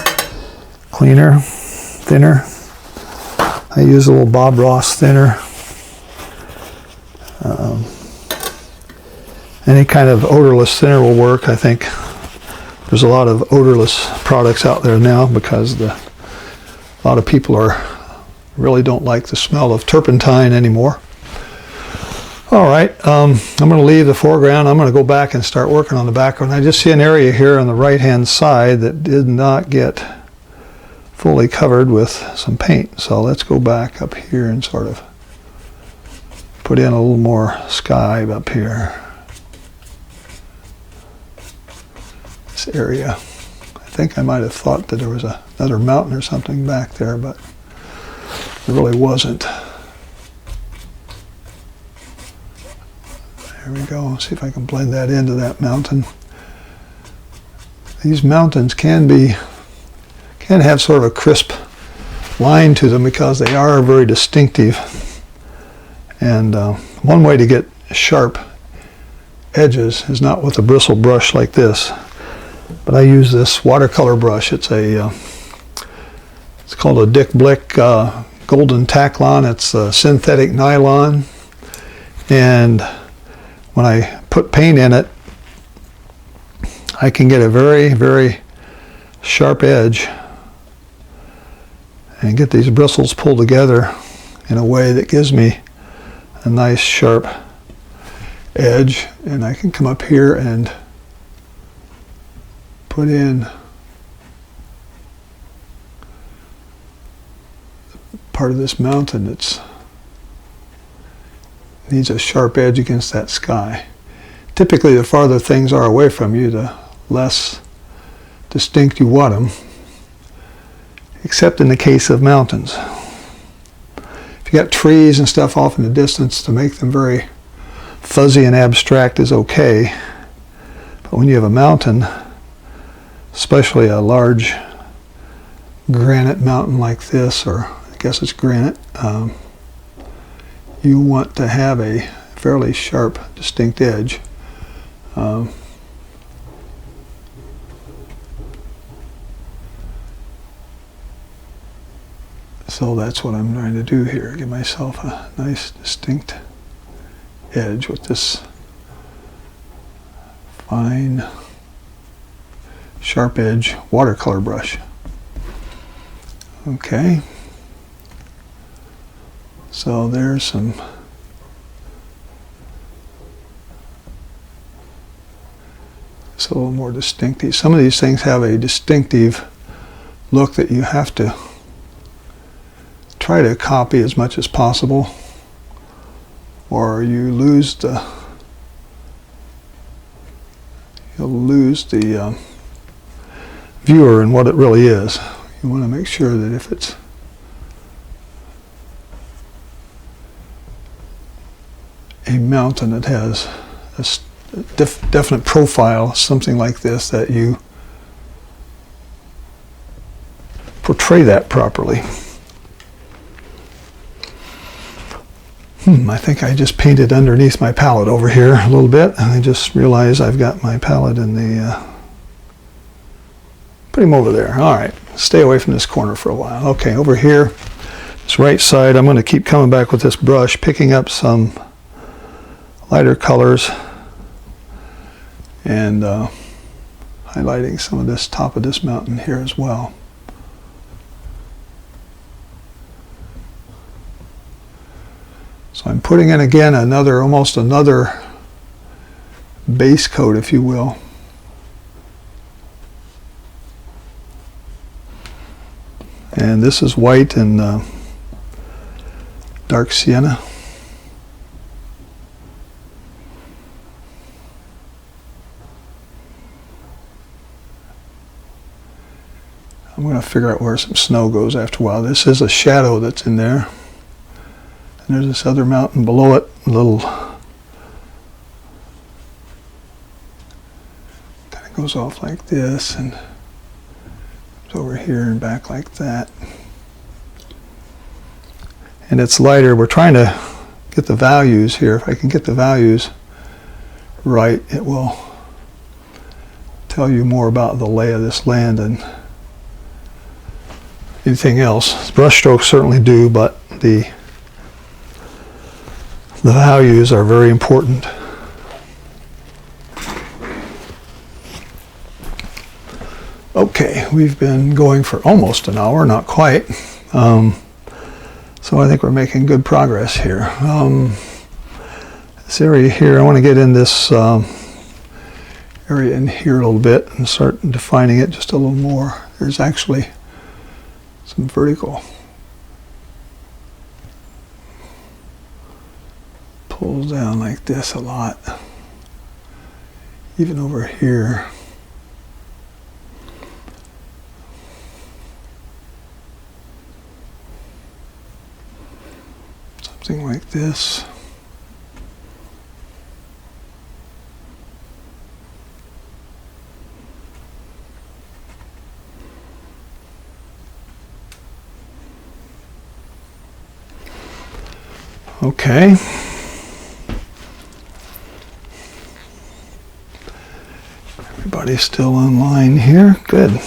thinner. I use a little Bob Ross thinner. Any kind of odorless thinner will work. I think there's a lot of odorless products out there now because a lot of people really don't like the smell of turpentine anymore. All right, I'm going to leave the foreground. I'm going to go back and start working on the background. I just see an area here on the right-hand side that did not get fully covered with some paint. So let's go back up here and sort of put in a little more sky up here. This area. I think I might have thought that there was another mountain or something back there, but there really wasn't. There we go. See if I can blend that into that mountain. These mountains can have sort of a crisp line to them because they are very distinctive. And one way to get sharp edges is not with a bristle brush like this, but I use this watercolor brush. It's called a Dick Blick Golden Tacklon. It's synthetic nylon, and when I put paint in it, I can get a very, very sharp edge and get these bristles pulled together in a way that gives me a nice sharp edge. And I can come up here and put in part of this mountain that needs a sharp edge against that sky. Typically, the farther things are away from you, the less distinct you want them, except in the case of mountains. If you got trees and stuff off in the distance, to make them very fuzzy and abstract is okay. But when you have a mountain, especially a large granite mountain like this, or I guess it's granite, you want to have a fairly sharp, distinct edge. So that's what I'm trying to do here, give myself a nice distinct edge with this fine sharp edge watercolor brush. Okay, so there's some a little more distinctive. Some of these things have a distinctive look that you have to try to copy as much as possible, or you lose the viewer in what it really is. You want to make sure that if it's a mountain that has a definite profile, something like this, that you portray that properly. I think I just painted underneath my palette over here a little bit, and I just realized I've got my palette in the... put him over there. All right, stay away from this corner for a while. Okay, over here, this right side, I'm going to keep coming back with this brush, picking up some lighter colors and highlighting some of this top of this mountain here as well. So I'm putting in again almost another base coat, if you will. And this is white and dark sienna. I'm going to figure out where some snow goes after a while. This is a shadow that's in there. And there's this other mountain below it, a little, kind of goes off like this and goes over here and back like that. And it's lighter. We're trying to get the values here. If I can get the values right, it will tell you more about the lay of this land than anything else. Brush strokes certainly do, but the values are very important. Okay, we've been going for almost an hour, not quite. So I think we're making good progress here. This area here, I want to get in this area in here a little bit and start defining it just a little more. There's actually some vertical pulls down like this a lot. Even over here. Something like this. Okay. Everybody's still online here. Good.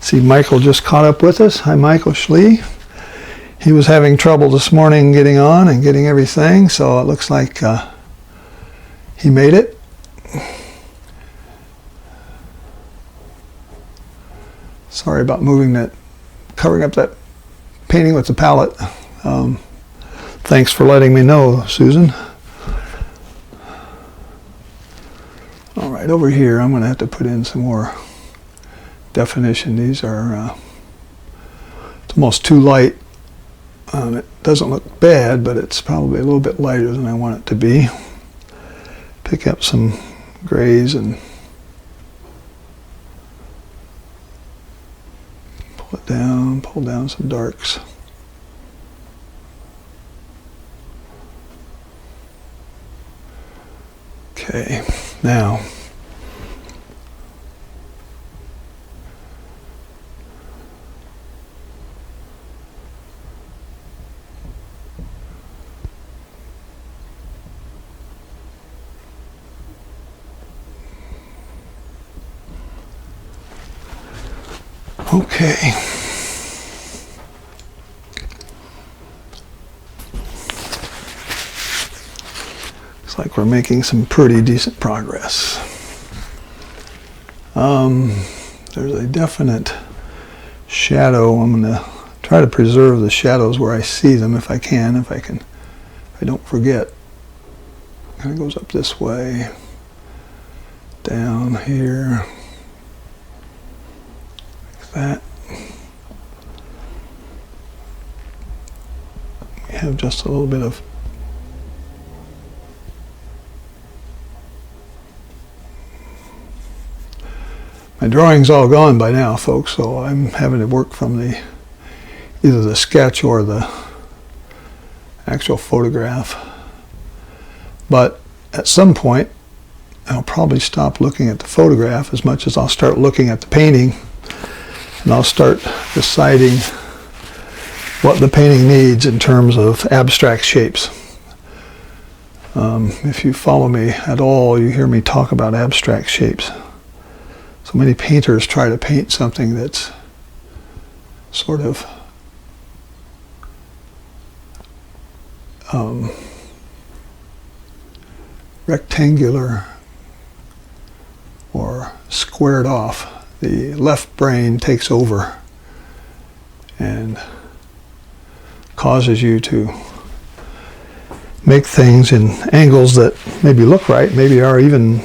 See, Michael just caught up with us. Hi, Michael Schlee. He was having trouble this morning getting on and getting everything, so it looks like he made it. Sorry about covering up that painting with the palette. Thanks for letting me know, Susan. All right, over here, I'm going to have to put in some more definition. These are it's almost too light. It doesn't look bad, but it's probably a little bit lighter than I want it to be. Pick up some grays and pull down some darks. Okay, now okay. Looks like we're making some pretty decent progress. There's a definite shadow. I'm going to try to preserve the shadows where I see them if I can, if I don't forget. Kind of goes up this way, down here. That we have just a little bit of my drawing's all gone by now, folks, so I'm having to work from either the sketch or the actual photograph. But at some point I'll probably stop looking at the photograph as much as I'll start looking at the painting. And I'll start deciding what the painting needs in terms of abstract shapes. If you follow me at all, you hear me talk about abstract shapes. So many painters try to paint something that's sort of rectangular or squared off. The left brain takes over and causes you to make things in angles that maybe look right, maybe are even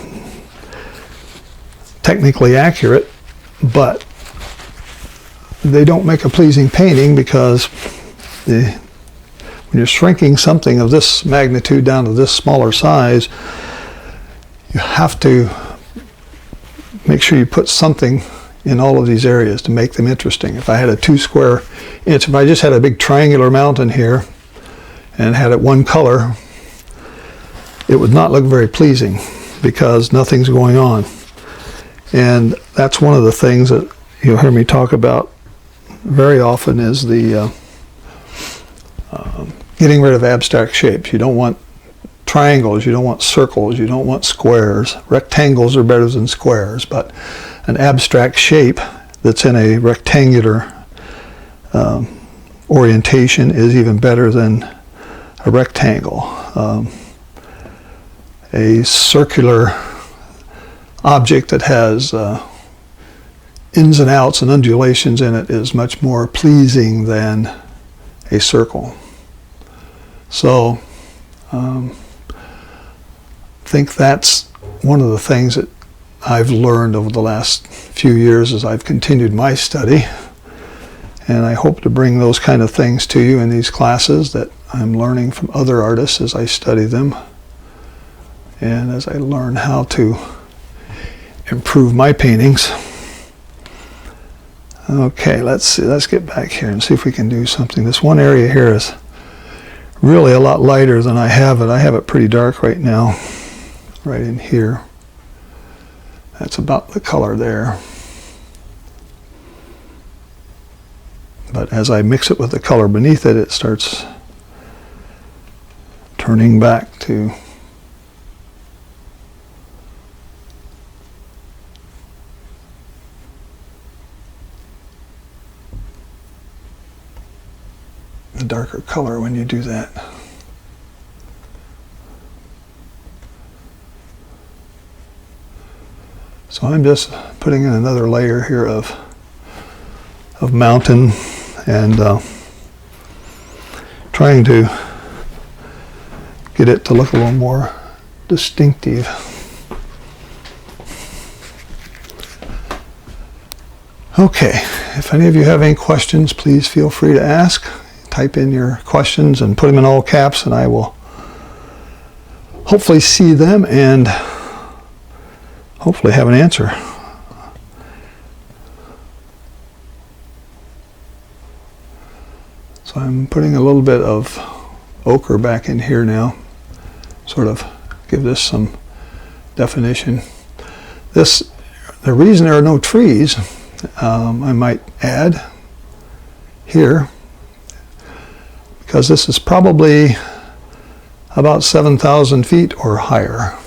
technically accurate, but they don't make a pleasing painting because when you're shrinking something of this magnitude down to this smaller size, you have to make sure you put something in all of these areas to make them interesting. If I had a 2 square inch, if I just had a big triangular mountain here and had it one color, it would not look very pleasing because nothing's going on. And that's one of the things that you'll hear me talk about very often is the getting rid of abstract shapes. You don't want triangles, you don't want circles, you don't want squares. Rectangles are better than squares, but an abstract shape that's in a rectangular orientation is even better than a rectangle. A circular object that has ins and outs and undulations in it is much more pleasing than a circle. So I think that's one of the things that I've learned over the last few years as I've continued my study, and I hope to bring those kind of things to you in these classes that I'm learning from other artists as I study them and as I learn how to improve my paintings. Okay, let's see, let's get back here and see if we can do something. This one area here is really a lot lighter than I have it. I have it pretty dark right now, right in here. That's about the color there. But as I mix it with the color beneath it, it starts turning back to the darker color when you do that. So I'm just putting in another layer here of mountain and trying to get it to look a little more distinctive. Okay, if any of you have any questions, please feel free to ask. Type in your questions and put them in all caps, and I will hopefully see them and hopefully have an answer. So I'm putting a little bit of ochre back in here now, sort of give this some definition. The reason there are no trees, I might add here, because this is probably about 7,000 feet or higher.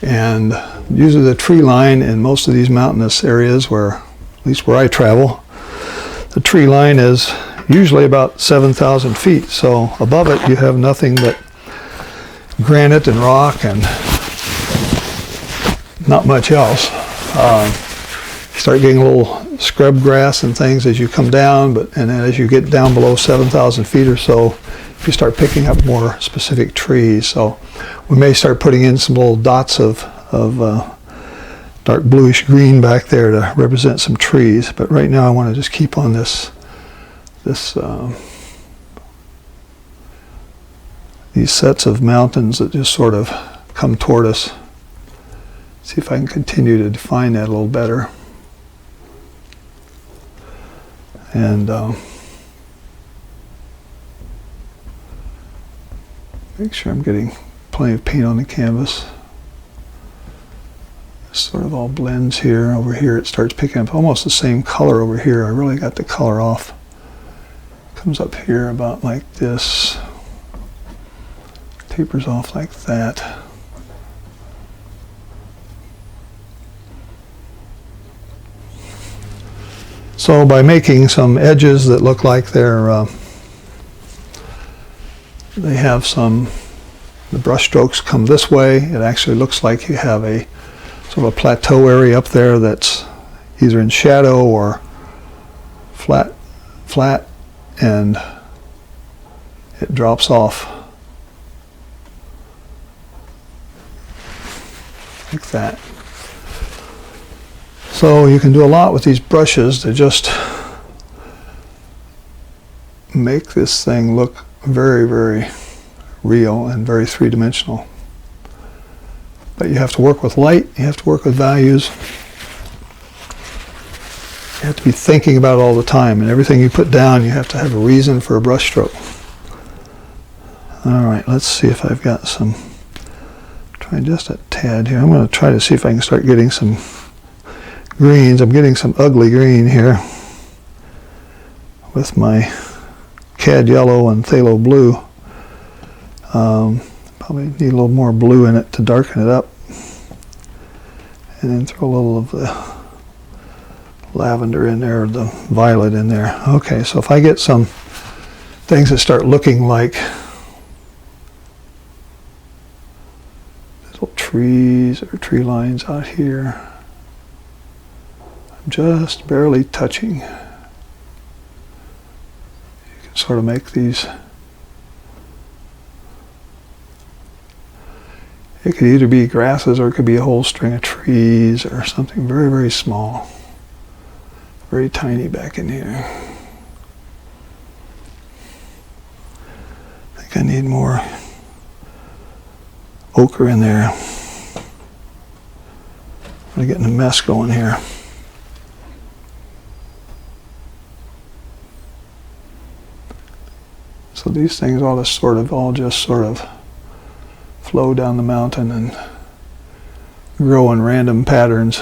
And usually the tree line in most of these mountainous areas, at least where I travel, the tree line is usually about 7,000 feet. So above it you have nothing but granite and rock and not much else. You start getting a little scrub grass and things as you come down, and then as you get down below 7,000 feet or so, you start picking up more specific trees. So we may start putting in some little dots of dark bluish green back there to represent some trees. But right now I want to just keep on these sets of mountains that just sort of come toward us. See if I can continue to define that a little better. And make sure I'm getting plenty of paint on the canvas. This sort of all blends here. Over here it starts picking up almost the same color over here. I really got the color off. Comes up here about like this. Tapers off like that. So by making some edges that look like they have the brush strokes come this way, it actually looks like you have a sort of a plateau area up there that's either in shadow or flat, and it drops off like that. So you can do a lot with these brushes to just make this thing look very, very real and very three-dimensional. But you have to work with light, you have to work with values. You have to be thinking about it all the time, and everything you put down you have to have a reason for a brush stroke. Alright, let's see if I've got some, try just a tad here. I'm going to try to see if I can start getting some greens. I'm getting some ugly green here with my cad yellow and phthalo blue. Probably need a little more blue in it to darken it up, and then throw a little of the lavender in there, or the violet in there. Okay, so if I get some things that start looking like little trees or tree lines out here, I'm just barely touching. You can sort of make these. It could either be grasses or it could be a whole string of trees or something very, very small. Very tiny back in here. I think I need more ochre in there. I'm getting a mess going here. So these things all just sort of flow down the mountain and grow in random patterns.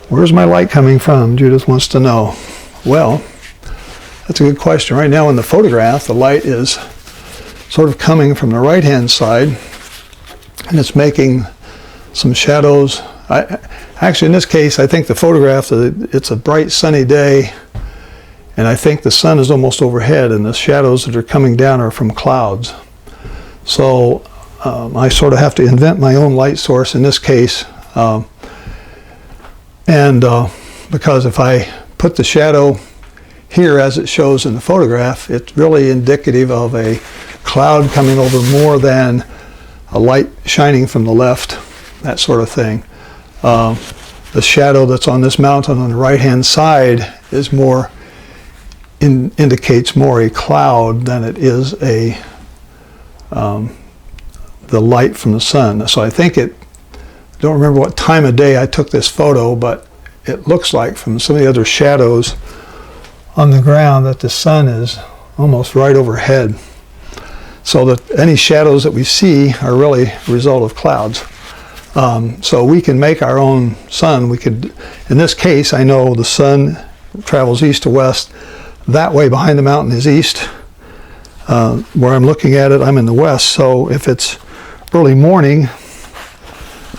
Where's my light coming from? Judith wants to know. Well, that's a good question. Right now in the photograph, the light is sort of coming from the right-hand side, and it's making some shadows. Actually, in this case, I think the photograph, it's a bright sunny day, and I think the sun is almost overhead, and the shadows that are coming down are from clouds. So I sort of have to invent my own light source in this case. Because if I put the shadow here as it shows in the photograph, it's really indicative of a cloud coming over more than a light shining from the left, that sort of thing. The shadow that's on this mountain on the right-hand side is more, indicates more a cloud than it is the light from the sun. So I think I don't remember what time of day I took this photo, but it looks like from some of the other shadows on the ground that the sun is almost right overhead. So that any shadows that we see are really a result of clouds. So we can make our own sun. We could, in this case, I know the sun travels east to west. That way behind the mountain is east. Where I'm looking at it, I'm in the west. So if it's early morning,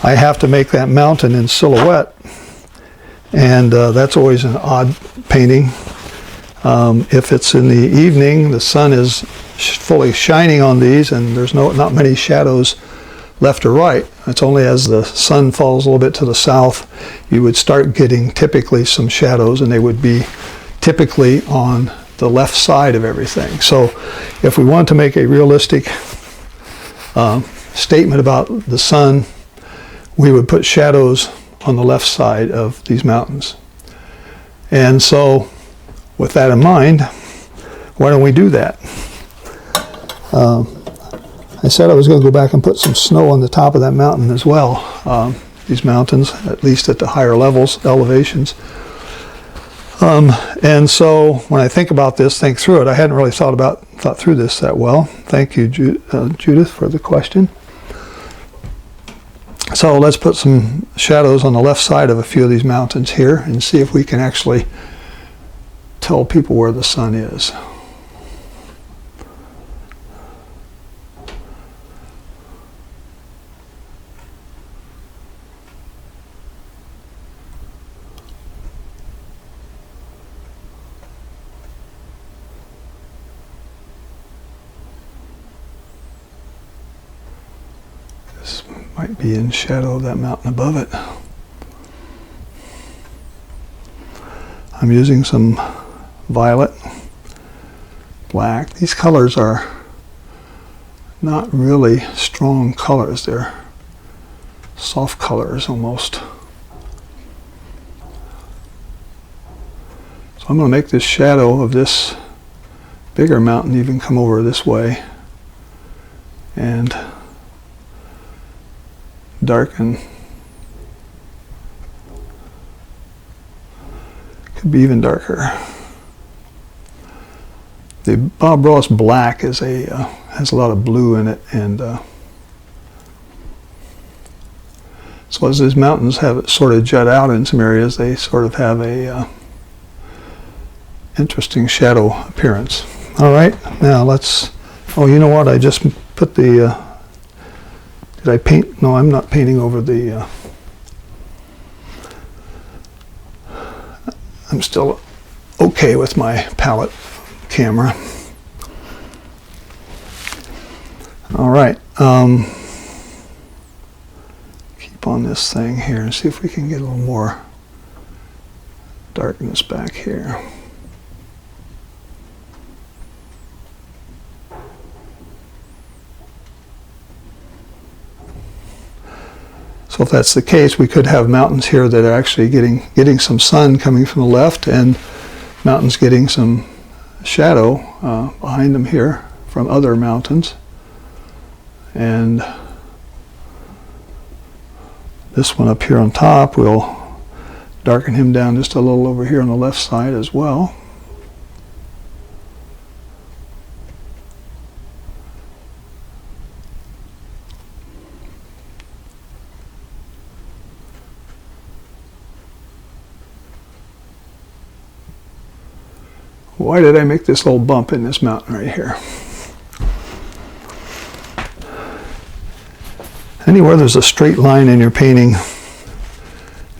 I have to make that mountain in silhouette. And that's always an odd painting. If it's in the evening, the sun is fully shining on these, and there's not many shadows left or right. It's only as the sun falls a little bit to the south, you would start getting typically some shadows, and they would be typically on the left side of everything. So if we want to make a realistic statement about the sun, we would put shadows on the left side of these mountains. And so with that in mind, why don't we do that? I said I was going to go back and put some snow on the top of that mountain as well. These mountains, at least at the higher levels, elevations. And so when I think about this, think through it, I hadn't really thought through this that well. Thank you, Judith, for the question. So let's put some shadows on the left side of a few of these mountains here and see if we can actually tell people where the sun is. This might be in shadow of that mountain above it. I'm using some violet, black. These colors are not really strong colors. They're soft colors almost. So I'm going to make this shadow of this bigger mountain even come over this way and darken. Could be even darker. The Bob Ross black is has a lot of blue in it, and so as these mountains have it sort of jut out in some areas, they sort of have a interesting shadow appearance. All right, now let's. Oh, you know what? I just put the. Did I paint? No, I'm not painting over the. I'm still okay with my palette camera. All right. Keep on this thing here and see if we can get a little more darkness back here. So if that's the case, we could have mountains here that are actually getting some sun coming from the left, and mountains getting some shadow behind them here from other mountains. And this one up here on top, we'll darken him down just a little over here on the left side as well. why did I make this little bump in this mountain right here? Anywhere there's a straight line in your painting,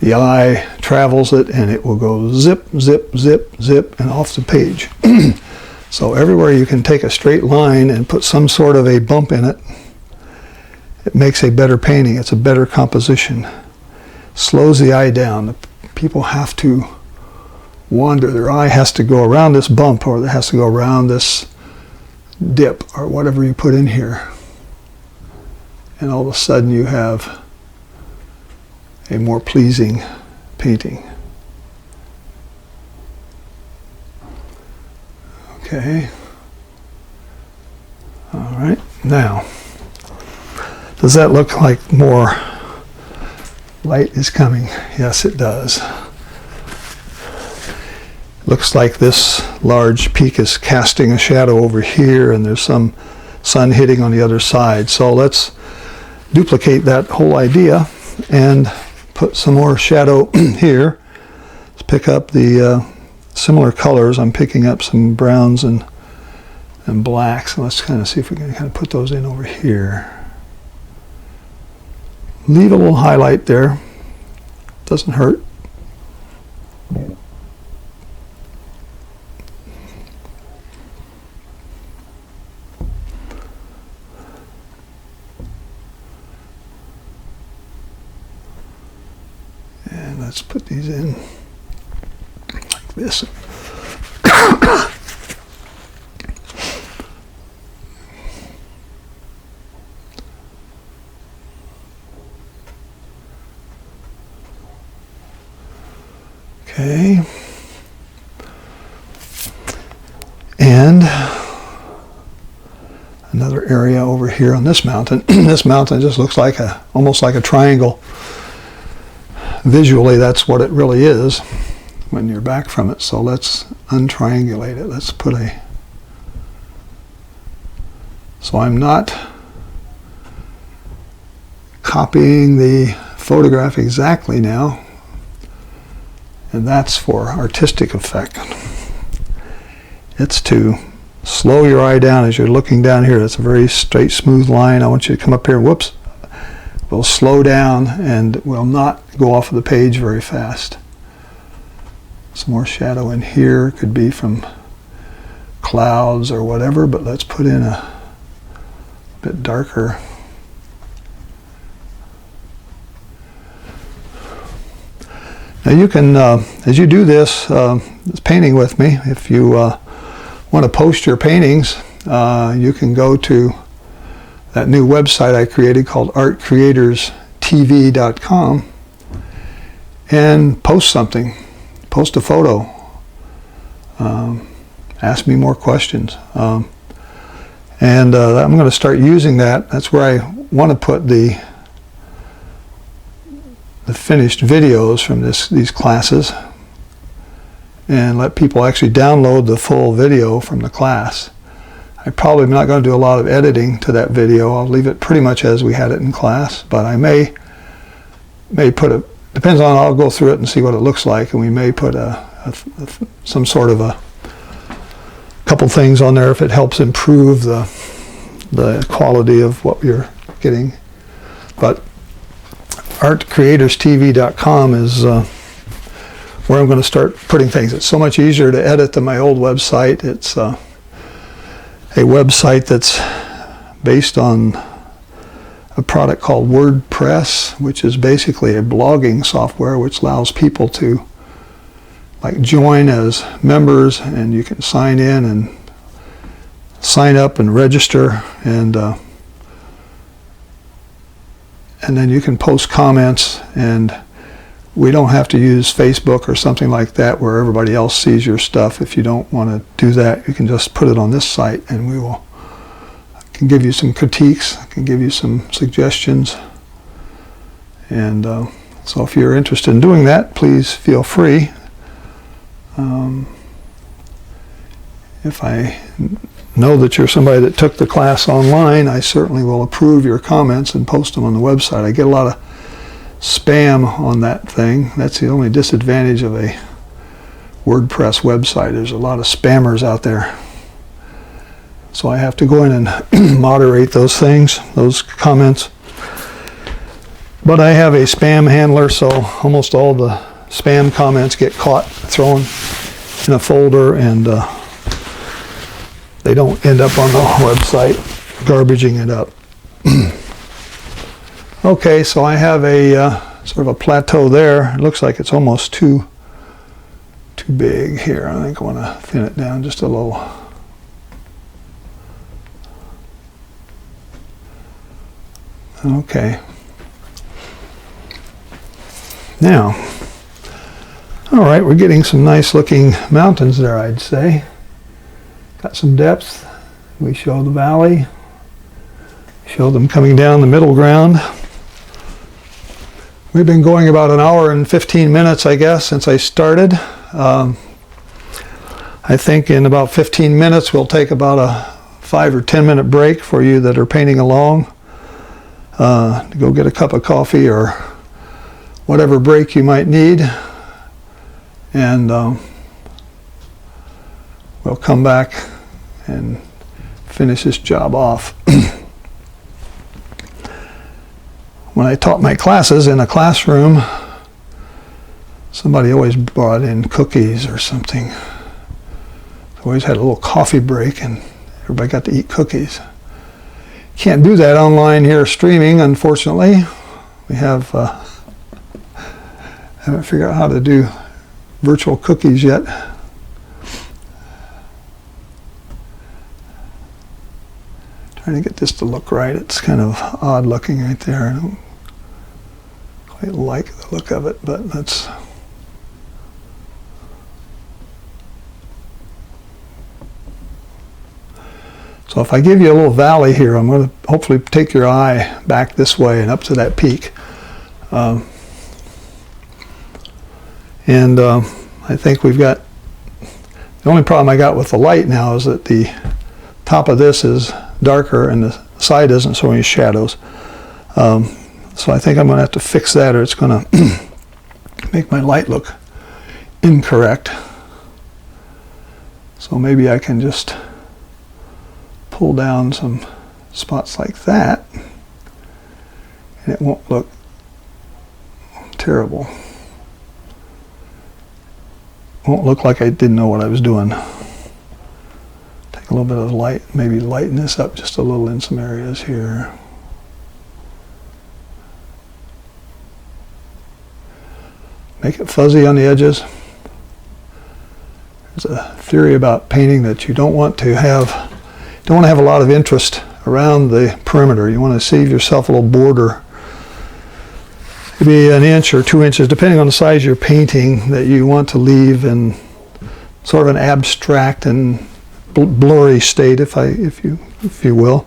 the eye travels it and it will go zip, zip, zip, zip, and off the page. So everywhere you can take a straight line and put some sort of a bump in it, it makes a better painting. It's a better composition. Slows the eye down. The people have to wander. Their eye has to go around this bump, or it has to go around this dip, or whatever you put in here. And all of a sudden you have a more pleasing painting. Okay. All right. Now, does that look like more light is coming? Yes, it does. Looks like this large peak is casting a shadow over here, and there's some sun hitting on the other side. So let's duplicate that whole idea and put some more shadow here. Let's pick up the similar colors. I'm picking up some browns and blacks. So let's kind of see if we can kind of put those in over here. Leave a little highlight there. Doesn't hurt. And let's put these in like this. Okay. And another area over here on this mountain. This mountain just looks like almost like a triangle. Visually, that's what it really is when you're back from it. So let's untriangulate it. Let's put a... So I'm not copying the photograph exactly now, and that's for artistic effect. It's to slow your eye down as you're looking down here. It's a very straight, smooth line. I want you to come up here, whoops. We'll slow down and will not go off of the page very fast. Some more shadow in here. Could be from clouds or whatever, but let's put in a bit darker. Now you can, as you do this painting with me, if you want to post your paintings, you can go to that new website I created called artcreatorstv.com and post something. Post a photo. Ask me more questions. And I'm going to start using that. That's where I want to put the finished videos from these classes, and let people actually download the full video from the class. I probably am not going to do a lot of editing to that video. I'll leave it pretty much as we had it in class, but I may put a, depends on, I'll go through it and see what it looks like, and we may put some sort of a couple things on there if it helps improve the quality of what you're getting. But artcreatorstv.com is where I'm going to start putting things. It's so much easier to edit than my old website. It's a website that's based on a product called WordPress, which is basically a blogging software which allows people to like join as members, and you can sign in and sign up and register, and then you can post comments, and we don't have to use Facebook or something like that where everybody else sees your stuff. If you don't want to do that, you can just put it on this site, and I can give you some critiques, I can give you some suggestions. And so if you're interested in doing that, please feel free. If I know that you're somebody that took the class online, I certainly will approve your comments and post them on the website. I get a lot of spam on that thing. That's the only disadvantage of a WordPress website. There's a lot of spammers out there. So I have to go in and moderate those things, those comments. But I have a spam handler, so almost all the spam comments get caught, thrown in a folder, and they don't end up on the website, garbaging it up. Okay, so I have a sort of a plateau there. It looks like it's almost too big here. I think I want to thin it down just a little. Okay. Now, all right, we're getting some nice looking mountains there, I'd say. Got some depth. We show the valley. Show them coming down the middle ground. We've been going about an hour and 15 minutes, I guess, since I started. I think in about 15 minutes we'll take about a 5 or 10 minute break for you that are painting along. To go get a cup of coffee or whatever break you might need, and we'll come back and finish this job off. When I taught my classes in a classroom, somebody always brought in cookies or something. Always had a little coffee break and everybody got to eat cookies. Can't do that online here streaming, unfortunately. We have haven't figured out how to do virtual cookies yet. Trying to get this to look right. It's kind of odd looking right there. I don't quite like the look of it, but that's. So if I give you a little valley here, I'm going to hopefully take your eye back this way and up to that peak. I think we've got, the only problem I got with the light now is that the top of this is darker and the side isn't showing any shadows. So I think I'm going to have to fix that, or it's going to make my light look incorrect. So maybe I can just pull down some spots like that and it won't look terrible. Won't look like I didn't know what I was doing. Take a little bit of light, maybe lighten this up just a little in some areas here. Make it fuzzy on the edges. There's a theory about painting that you don't want to have a lot of interest around the perimeter. You want to save yourself a little border, maybe an inch or 2 inches, depending on the size of your painting, that you want to leave in sort of an abstract and blurry state, if you will.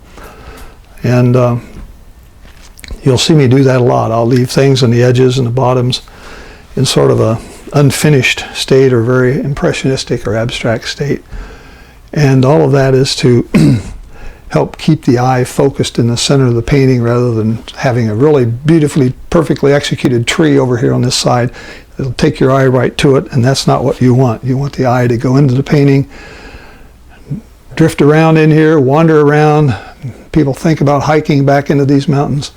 And you'll see me do that a lot. I'll leave things on the edges and the bottoms in sort of a unfinished state or very impressionistic or abstract state. And all of that is to help keep the eye focused in the center of the painting rather than having a really beautifully, perfectly executed tree over here on this side. It'll take your eye right to it, and that's not what you want. You want the eye to go into the painting, drift around in here, wander around. People think about hiking back into these mountains,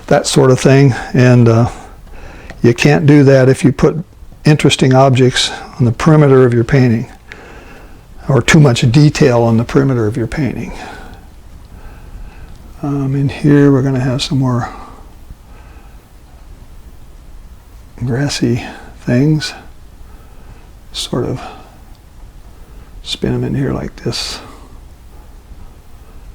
that sort of thing. And you can't do that if you put interesting objects on the perimeter of your painting, or too much detail on the perimeter of your painting. In here we're going to have some more grassy things. Sort of spin them in here like this.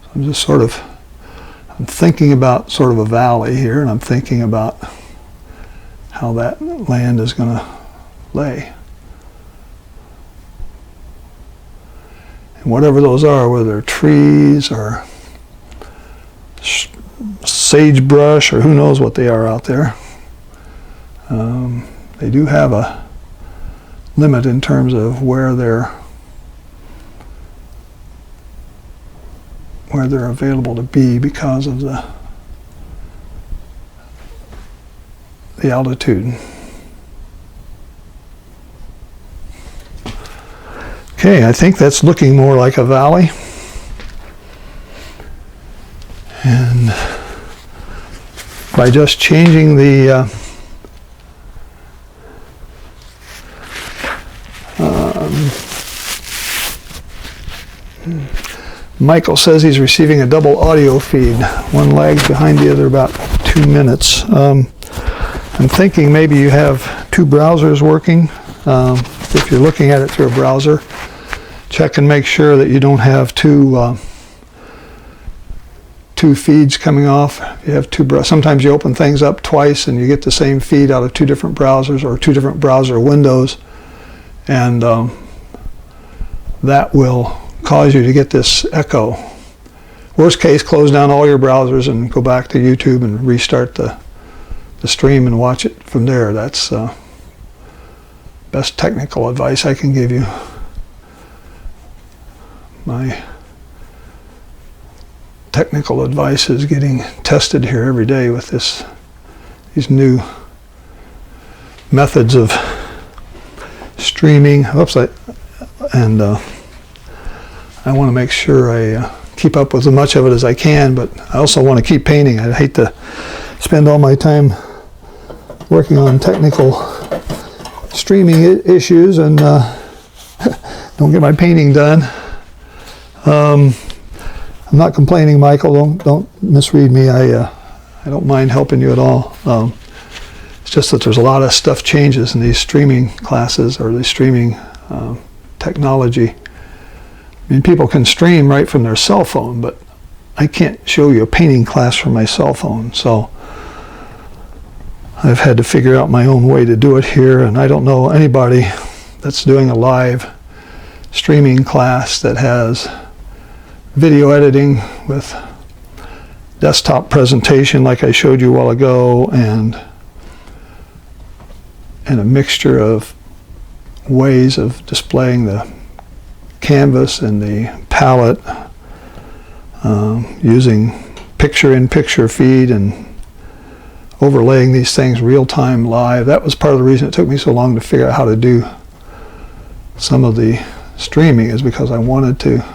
So I'm just I'm thinking about sort of a valley here, and I'm thinking about how that land is going to lay. And whatever those are, whether they're trees or sagebrush or who knows what they are out there, they do have a limit in terms of where they're available to be because of the altitude. Okay, I think that's looking more like a valley. And by just changing the Michael says he's receiving a double audio feed. One lags behind the other about 2 minutes. I'm thinking maybe you have two browsers working. If you're looking at it through a browser, check and make sure that you don't have two feeds coming off. You have sometimes you open things up twice and you get the same feed out of two different browsers or two different browser windows, and that will cause you to get this echo. Worst case, close down all your browsers and go back to YouTube and restart the stream and watch it from there. That's best technical advice I can give you. My technical advice is getting tested here every day with these new methods of streaming. I want to make sure I keep up with as much of it as I can, but I also want to keep painting. I hate to spend all my time working on technical streaming issues and don't get my painting done. I'm not complaining, Michael. Don't misread me. I don't mind helping you at all. It's just that there's a lot of stuff changes in these streaming classes or the streaming technology. I mean, people can stream right from their cell phone, but I can't show you a painting class from my cell phone. So I've had to figure out my own way to do it here, and I don't know anybody that's doing a live streaming class that has video editing with desktop presentation like I showed you a while ago, and a mixture of ways of displaying the canvas and the palette, using picture-in-picture feed and overlaying these things real-time live. That was part of the reason it took me so long to figure out how to do some of the streaming, is because I wanted to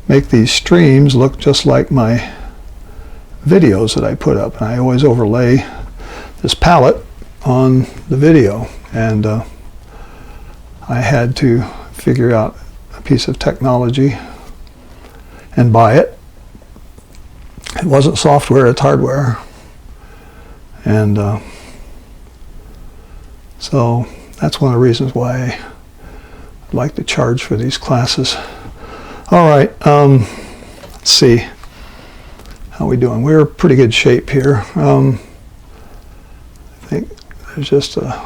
make these streams look just like my videos that I put up. And I always overlay this palette on the video, and I had to figure out a piece of technology and buy it. It wasn't software, it's hardware. And so that's one of the reasons why I'd like to charge for these classes. All right, let's see. How we doing? We're in pretty good shape here. I think there's just a...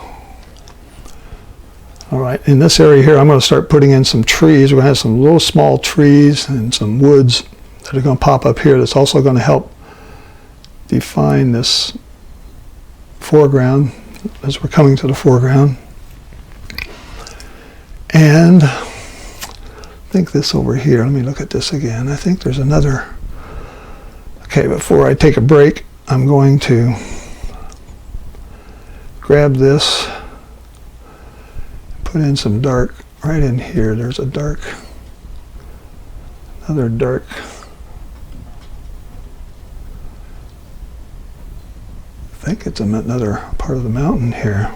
All right, in this area here, I'm going to start putting in some trees. We're going to have some little small trees and some woods that are going to pop up here. That's also going to help define this foreground as we're coming to the foreground. And I think this over here, let me look at this again. I think there's another. Okay, before I take a break, I'm going to grab this, put in some dark right in here. There's a dark, another dark. I think it's another part of the mountain here.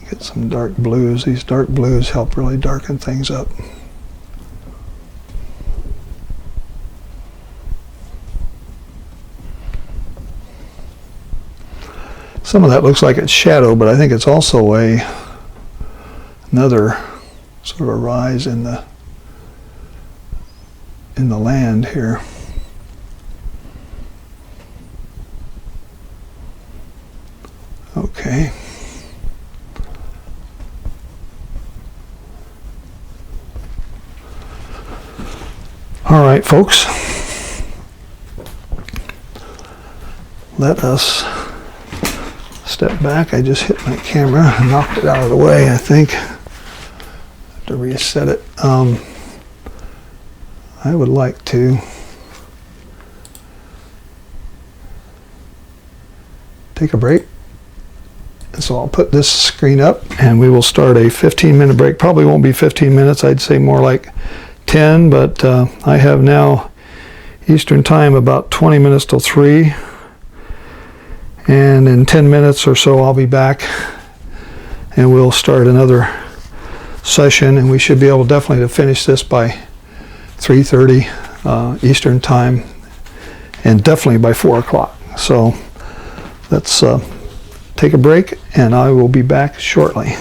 Get some dark blues. These dark blues help really darken things up. Some of that looks like it's shadow, but I think it's also another sort of a rise in the land here. Okay. All right, folks. Let us step back. I just hit my camera and knocked it out of the way, I think. I have to reset it. I would like to take a break and So I'll put this screen up and we will start a 15-minute break. Probably won't be 15 minutes, I'd say more like 10, but I have now Eastern time about 20 minutes till 3. And in 10 minutes or so I'll be back and we'll start another session, and we should be able definitely to finish this by 3:30 Eastern time, and definitely by 4 o'clock. So let's take a break and I will be back shortly.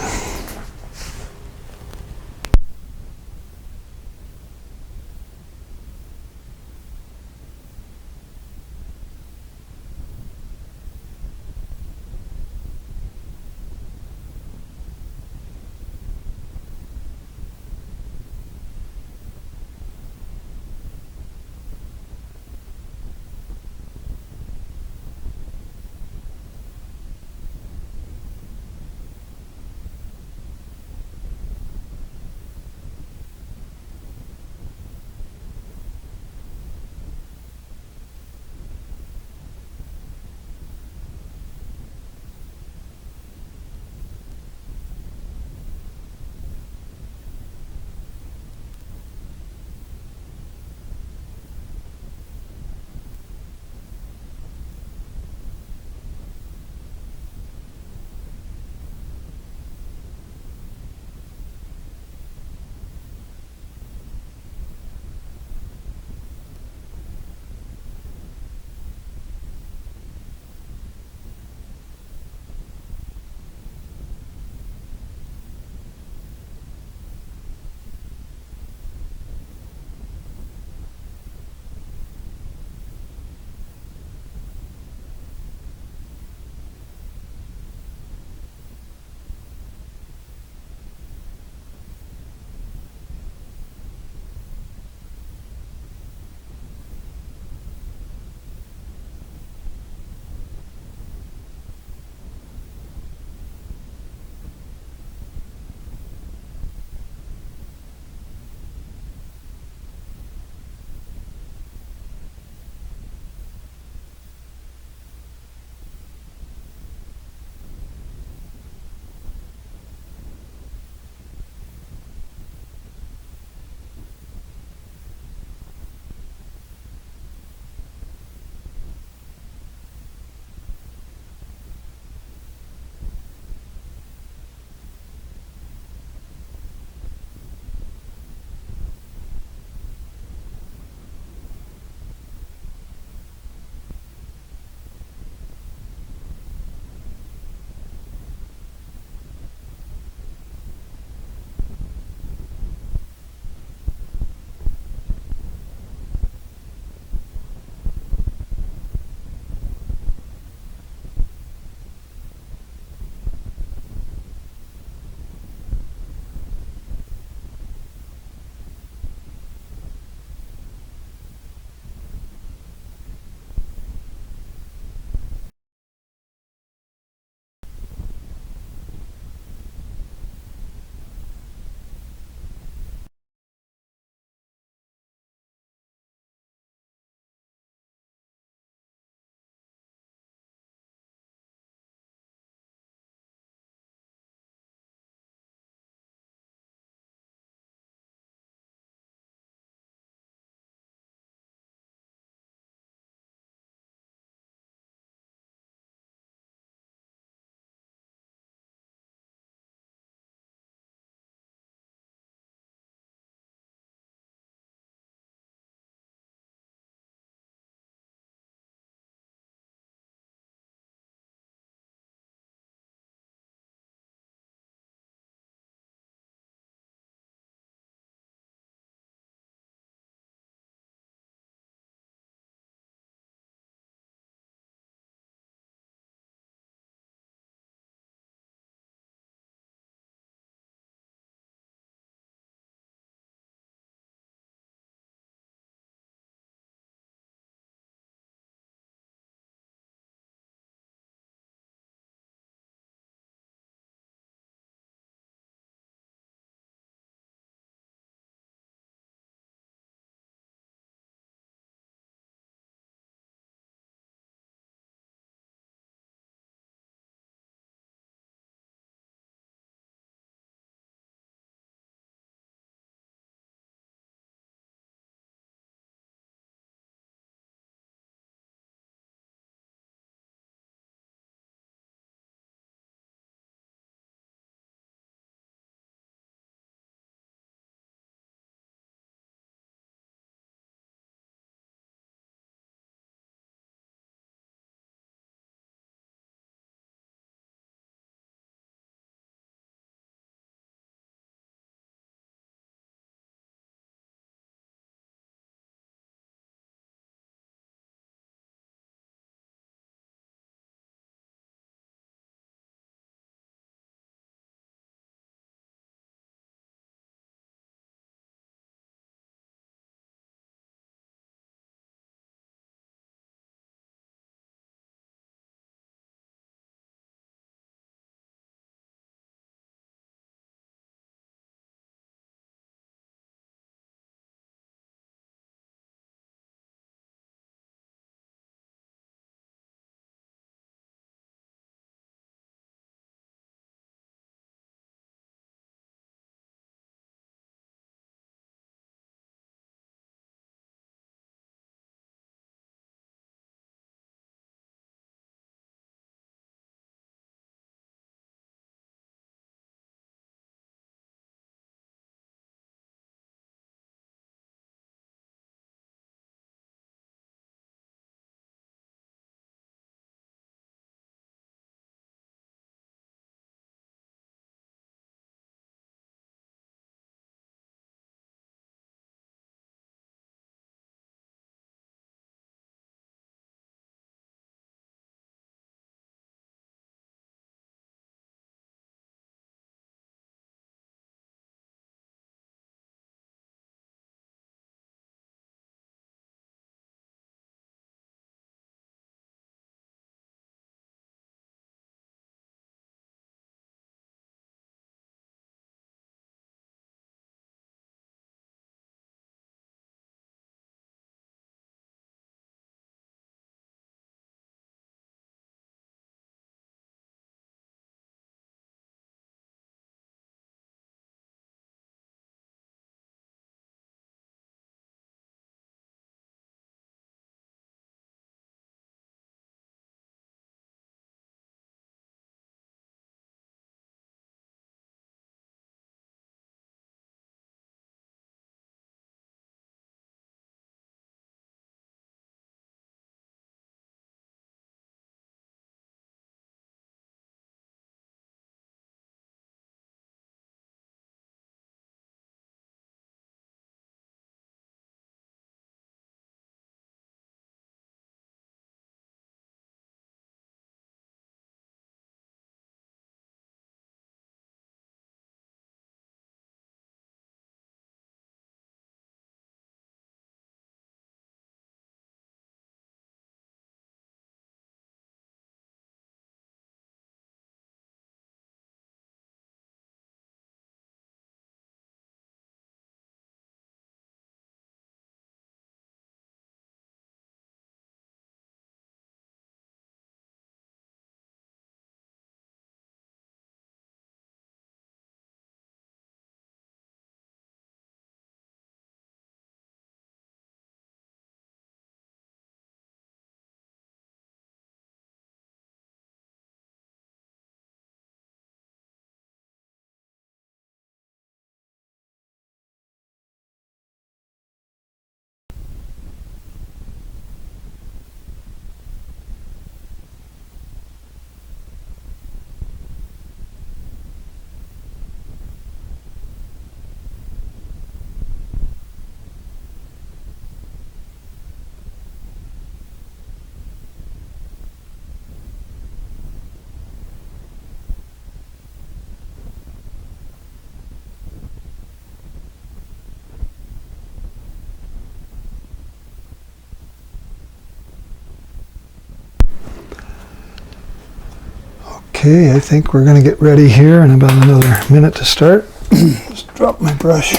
Okay, I think we're going to get ready here in about another minute to start. Just drop my brush.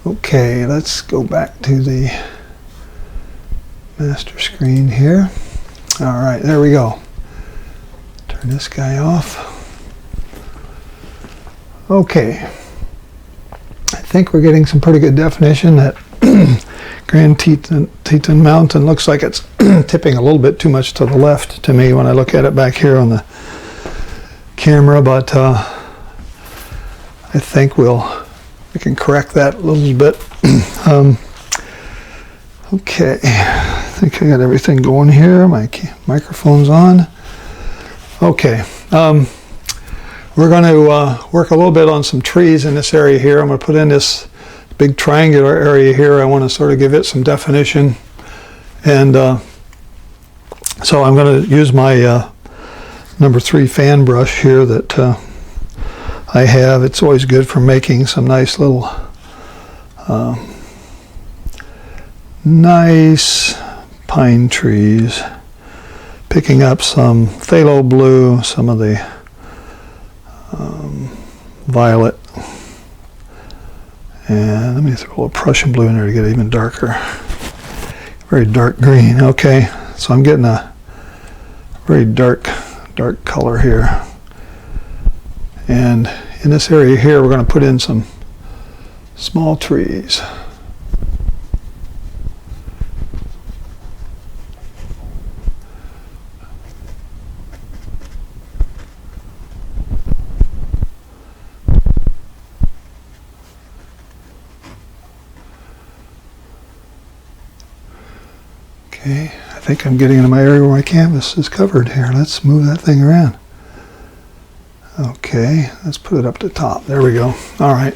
Okay, let's go back to the master screen here. All right, there we go. Turn this guy off. Okay, I think we're getting some pretty good definition. That Grand Teton Mountain looks like it's tipping a little bit too much to the left to me when I look at it back here on the camera, but I think we can correct that a little bit. Okay, I think I got everything going here. My microphone's on. Okay, we're going to work a little bit on some trees in this area here. I'm going to put in this big triangular area here. I want to sort of give it some definition, and so I'm going to use my number 3 fan brush here that I have. It's always good for making some nice little nice pine trees. Picking up some phthalo blue, some of the violet, and let me throw a little Prussian blue in there to get it even darker. Very dark green. Okay, so I'm getting a very dark color here. And in this area here, we're going to put in some small trees. Okay, I think I'm getting into my area where my canvas is covered here. Let's move that thing around. Okay, let's put it up to the top. There we go. All right.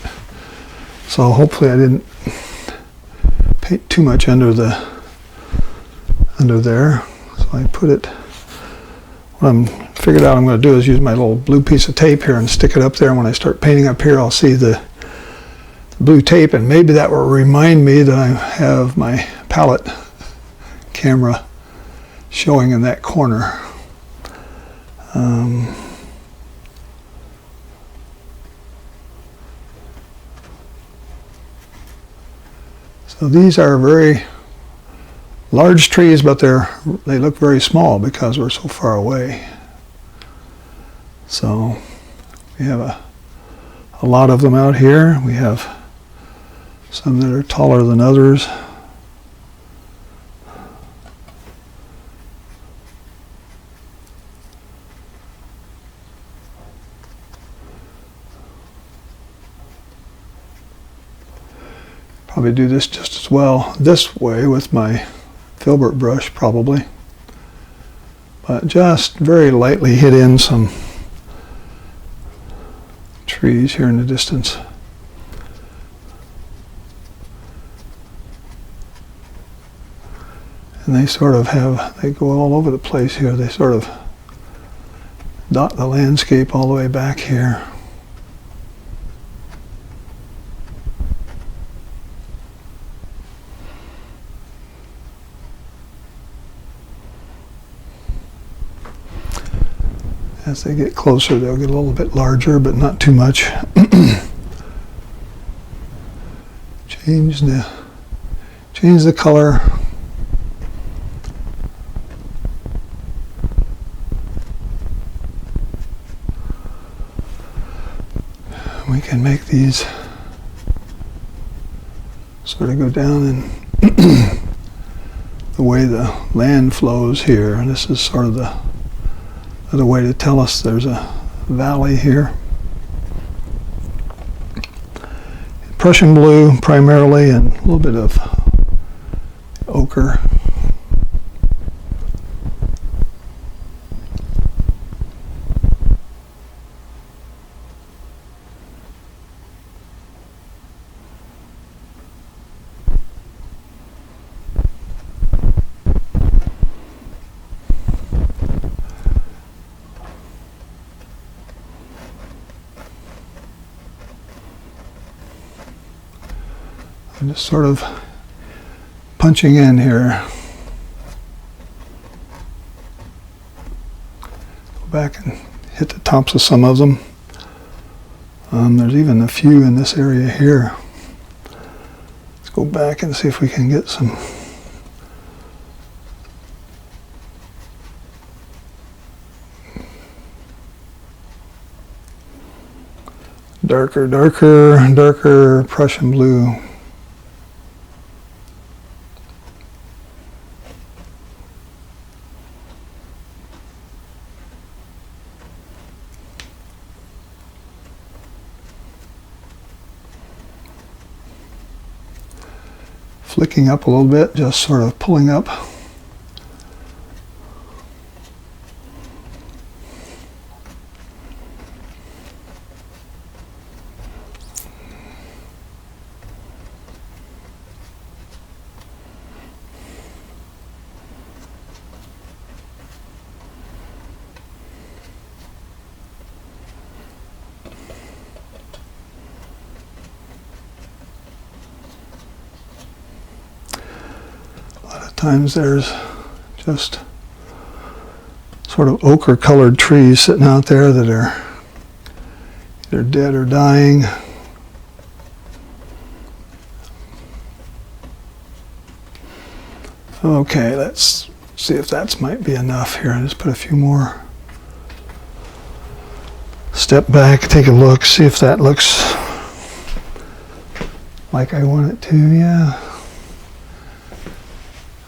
So hopefully I didn't paint too much under there. So I put it. What I'm figured out I'm going to do is use my little blue piece of tape here and stick it up there. And when I start painting up here, I'll see the blue tape, and maybe that will remind me that I have my palette camera showing in that corner. So these are very large trees, but they look very small because we're so far away. So we have a lot of them out here. We have some that are taller than others. Probably do this just as well this way with my filbert brush probably, but just very lightly hit in some trees here in the distance. And they sort of they go all over the place here. They sort of dot the landscape all the way back here. As they get closer, they'll get a little bit larger, but not too much. Change the color. We can make these sort of go down in the way the land flows here. And this is sort of the other way to tell us there's a valley here. Prussian blue primarily, and a little bit of ochre. I'm just sort of punching in here. back and hit the tops of some of them. There's even a few in this area here. Let's go back and see if we can get some. Darker Prussian blue. Flicking up a little bit, just sort of pulling up. Times there's just sort of ochre colored trees sitting out there that are either dead or dying. Okay, let's see if that might be enough here. I just put a few more. Step back, take a look, see if that looks like I want it to. Yeah.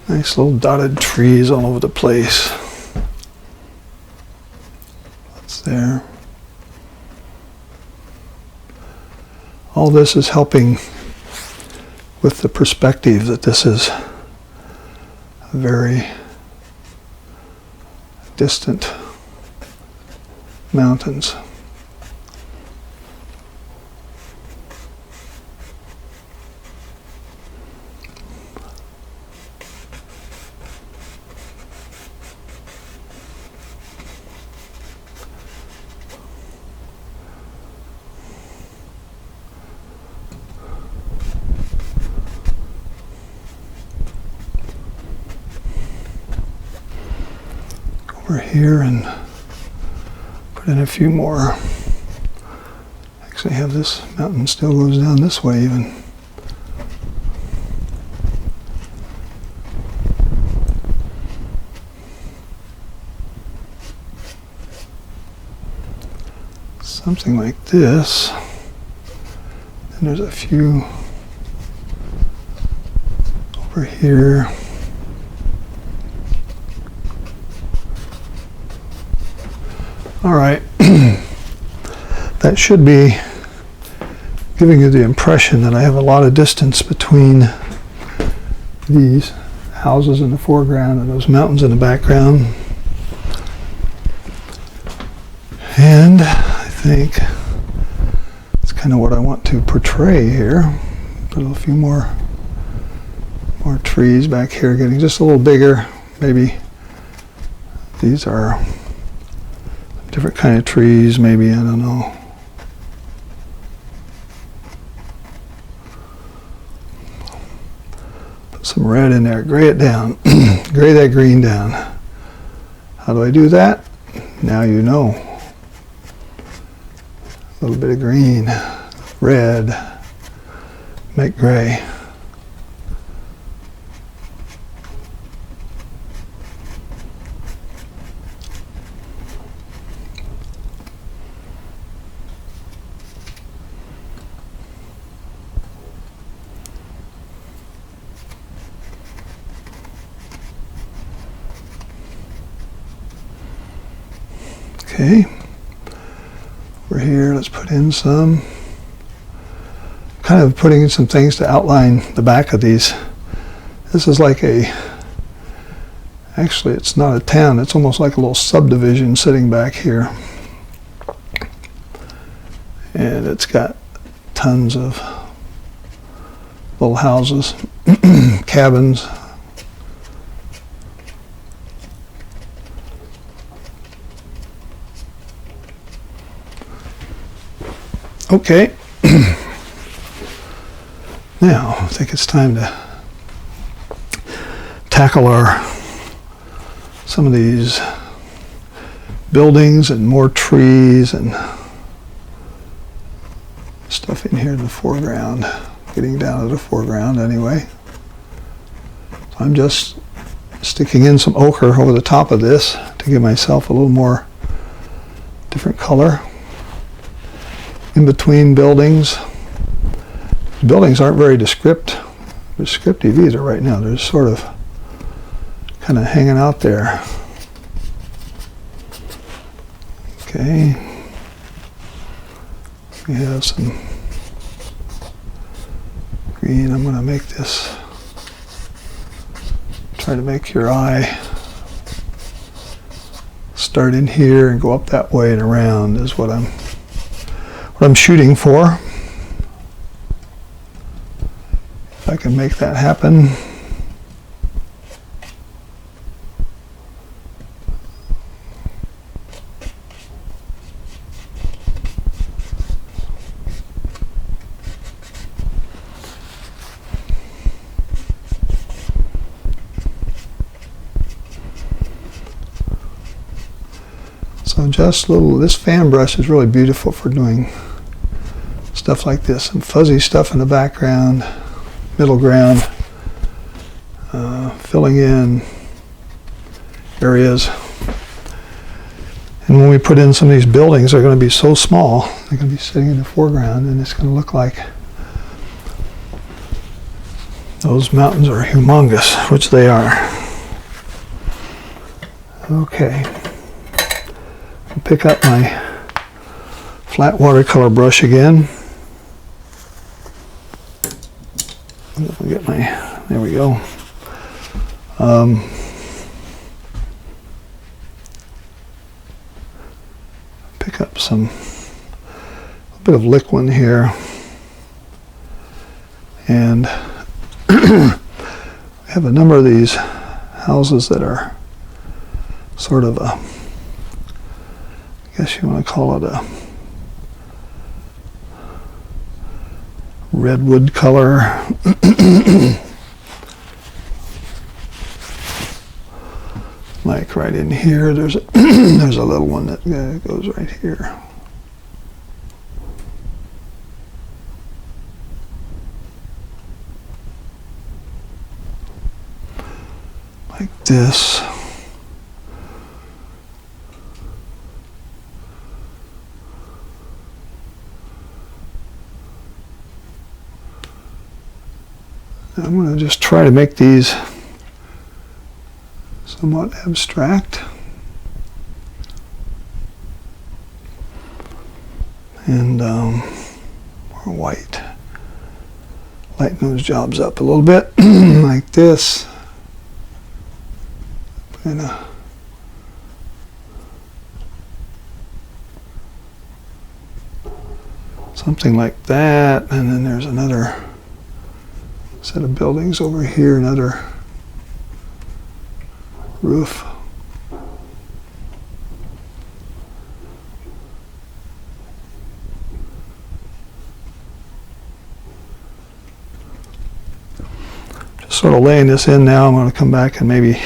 Nice little dotted trees all over the place. That's there. All this is helping with the perspective that this is a very distant mountains. Here and put in a few more. Actually have this mountain still goes down this way even. Something like this. And there's a few over here. All right, that should be giving you the impression that I have a lot of distance between these houses in the foreground and those mountains in the background. And I think that's kind of what I want to portray here. Put a few more trees back here, getting just a little bigger. Maybe these are different kind of trees, maybe, I don't know. Put some red in there, gray it down, gray that green down. How do I do that? Now you know. A little bit of green, red, make gray. Okay, over here, let's put in some, kind of putting in some things to outline the back of these. This is like actually it's not a town, it's almost like a little subdivision sitting back here. And it's got tons of little houses, cabins. Okay, now I think it's time to tackle some of these buildings and more trees and stuff in here in the foreground, getting down to the foreground anyway. So I'm just sticking in some ochre over the top of this to give myself a little more different color in between buildings. Buildings aren't very descriptive either right now. They're sort of kind of hanging out there. Okay. We have some green. I'm going to make this, try to make your eye start in here and go up that way and around is what I'm shooting for. If I can make that happen. So just this fan brush is really beautiful for doing stuff like this. Some fuzzy stuff in the background, middle ground, filling in areas. And when we put in some of these buildings, they're going to be so small, they're going to be sitting in the foreground, and it's going to look like those mountains are humongous, which they are. Okay. I'll pick up my flat watercolor brush again. Get there we go. Pick up a bit of liquid here, and we have a number of these houses that are sort of I guess you want to call it a redwood color. Like right in here, there's a there's a little one that goes right here. Like this. I'm going to just try to make these somewhat abstract and more white. Lighten those jobs up a little bit like this. And something like that, and then there's another set of buildings over here, another roof. Just sort of laying this in now. I'm going to come back and maybe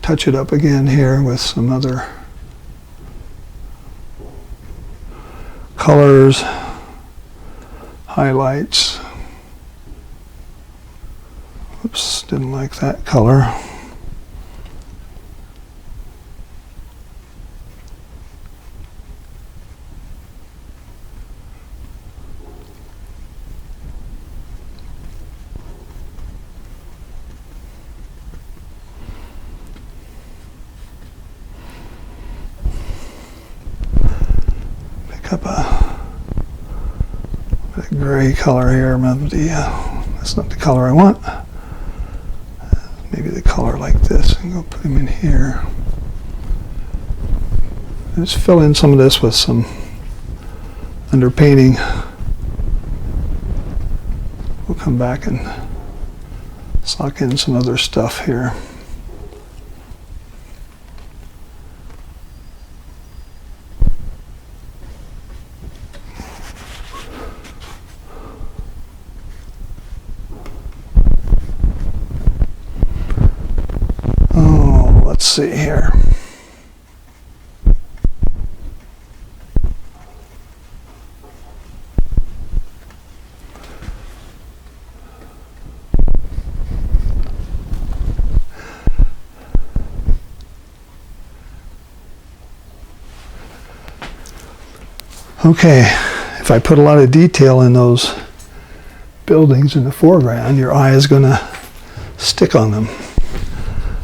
touch it up again here with some other colors, highlights. Oops, didn't like that color. Pick up a gray color here. That's not the color I want. Maybe the color like this, and go put them in here. Just fill in some of this with some underpainting. We'll come back and sock in some other stuff here. Let's see here. Okay, if I put a lot of detail in those buildings in the foreground, your eye is going to stick on them.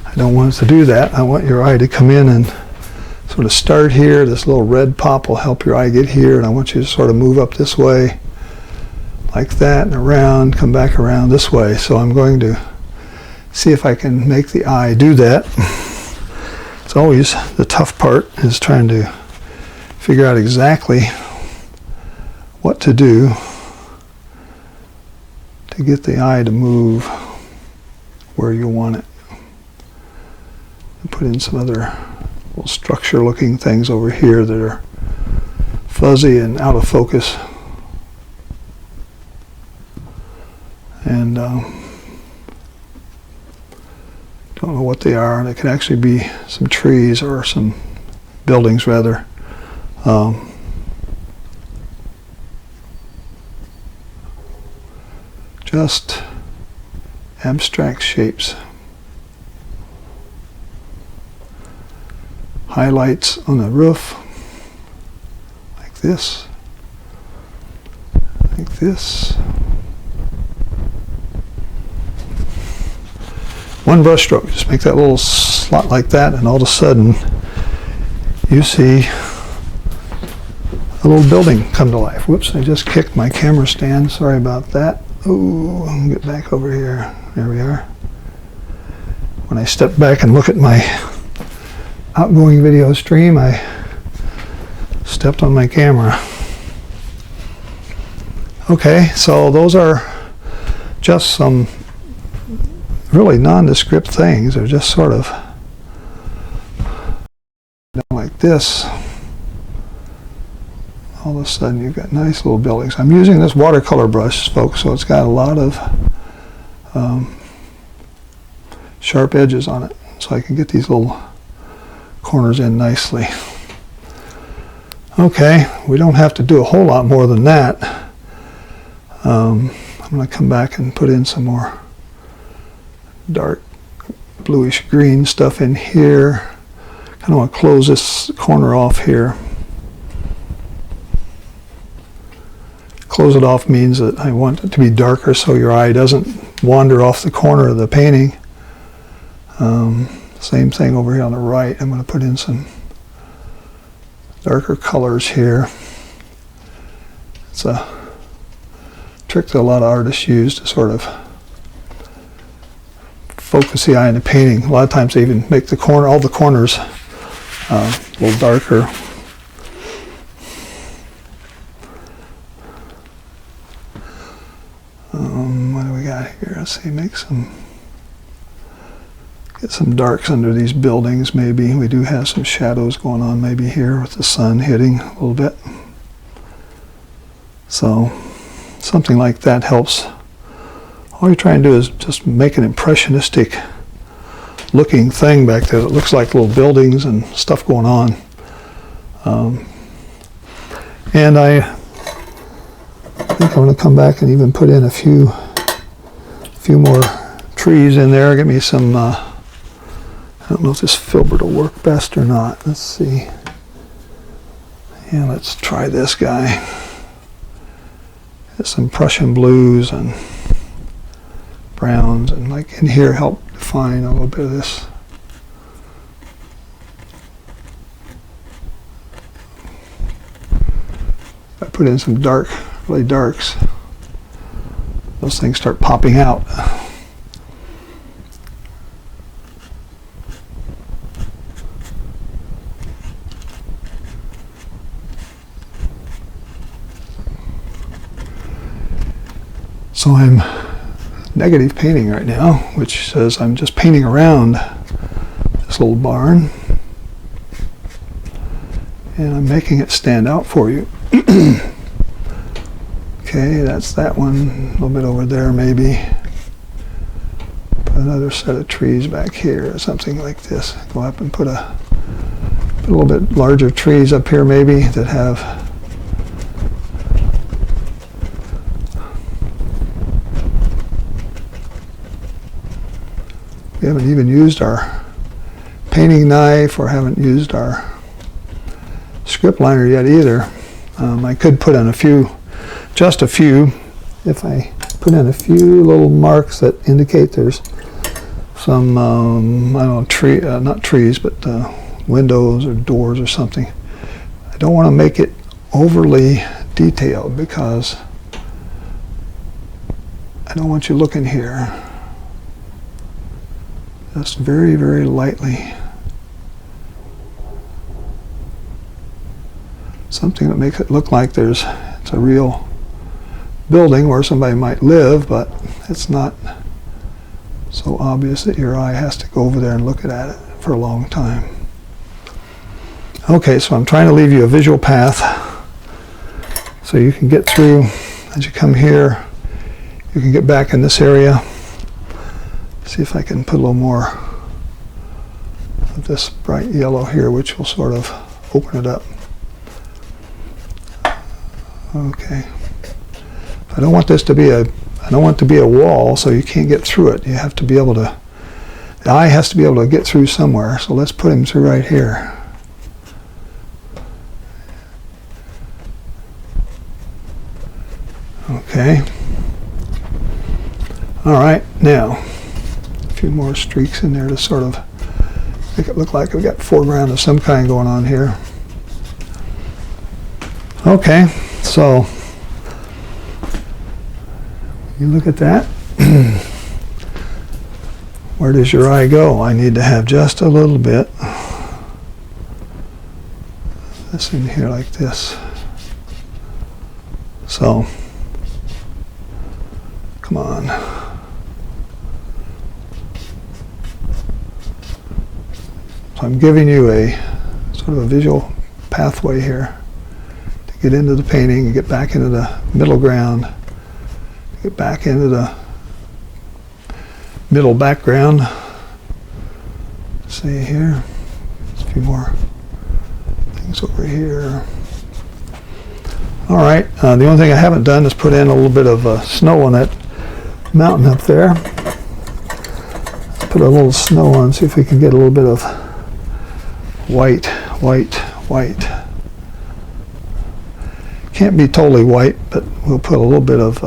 I don't want it to do that. I want your eye to come in and sort of start here. This little red pop will help your eye get here, and I want you to sort of move up this way like that and around, come back around this way. So I'm going to see if I can make the eye do that. It's always the tough part, is trying to figure out exactly what to do to get the eye to move where you want it. And put in some other little structure looking things over here that are fuzzy and out of focus. And don't know what they are. They could actually be some trees or some buildings rather. Just abstract shapes. Highlights on the roof, like this, like this. One brush stroke, just make that little slot like that, and all of a sudden you see a little building come to life. Whoops, I just kicked my camera stand. Sorry about that. Ooh, I'll get back over here. There we are. When I step back and look at my outgoing video stream, I stepped on my camera. Okay, so those are just some really nondescript things. They're just sort of like this. All of a sudden you've got nice little buildings. I'm using this watercolor brush, folks, so it's got a lot of sharp edges on it, so I can get these little corners in nicely. Okay, we don't have to do a whole lot more than that. I'm going to come back and put in some more dark bluish green stuff in here. Kind of want to close this corner off here. Close it off means that I want it to be darker so your eye doesn't wander off the corner of the painting. Same thing over here on the right. I'm going to put in some darker colors here. It's a trick that a lot of artists use to sort of focus the eye in the painting. A lot of times they even make the corner, all the corners a little darker. What do we got here? Let's see, get some darks under these buildings maybe. We do have some shadows going on maybe here with the sun hitting a little bit. So something like that helps. All you're trying to do is just make an impressionistic looking thing back there that looks like little buildings and stuff going on. And I think I'm going to come back and even put in a few more trees in there. Get me some, I don't know if this filbert will work best or not. Let's see. Yeah, let's try this guy. Get some Prussian blues and browns, and like in here help define a little bit of this. I put in some dark, really darks, those things start popping out. So I'm negative painting right now, which says I'm just painting around this little barn, and I'm making it stand out for you. Okay, that's that one, a little bit over there maybe. Put another set of trees back here, or something like this. Go up and put a little bit larger trees up here maybe that have we haven't even used our painting knife or haven't used our script liner yet either. I could put in a few, just a few, if I put in a few little marks that indicate there's some, I don't know, not trees, but windows or doors or something. I don't want to make it overly detailed because I don't want you looking here. Just very, very lightly. Something that makes it look like it's a real building where somebody might live, but it's not so obvious that your eye has to go over there and look at it for a long time. Okay, so I'm trying to leave you a visual path so you can get through as you come here. You can get back in this area. See if I can put a little more of this bright yellow here, which will sort of open it up. Okay. I don't want this to be I don't want it to be a wall, so you can't get through it. You have to be able to, the eye has to be able to get through somewhere. So let's put him through right here. Okay. All right, now a few more streaks in there to sort of make it look like we got foreground of some kind going on here. Okay, so you look at that. Where does your eye go? I need to have just a little bit. This in here like this. So, come on. So I'm giving you a sort of a visual pathway here to get into the painting and get back into the middle ground. Get back into the middle background. See here, there's a few more things over here. All right, the only thing I haven't done is put in a little bit of snow on that mountain up there. Let's put a little snow on, see if we can get a little bit of white, white, white. Can't be totally white, but we'll put a little bit of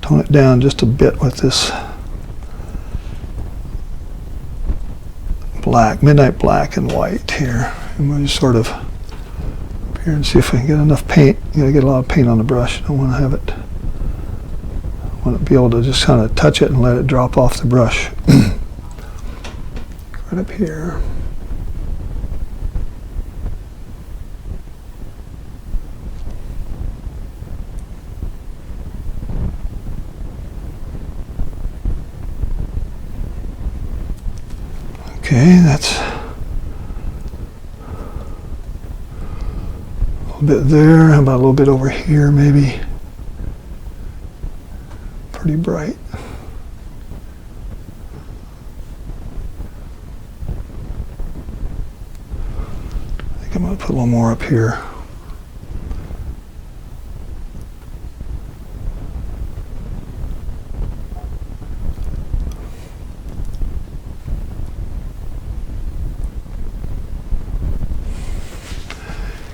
tone it down just a bit with this black, midnight black and white here. And we'll just sort of up here and see if we can get enough paint. You gotta get a lot of paint on the brush. I don't want to have it, I want to be able to just kind of touch it and let it drop off the brush. Right up here. Okay, that's a little bit there. How about a little bit over here, maybe? Pretty bright. I think I'm going to put a little more up here.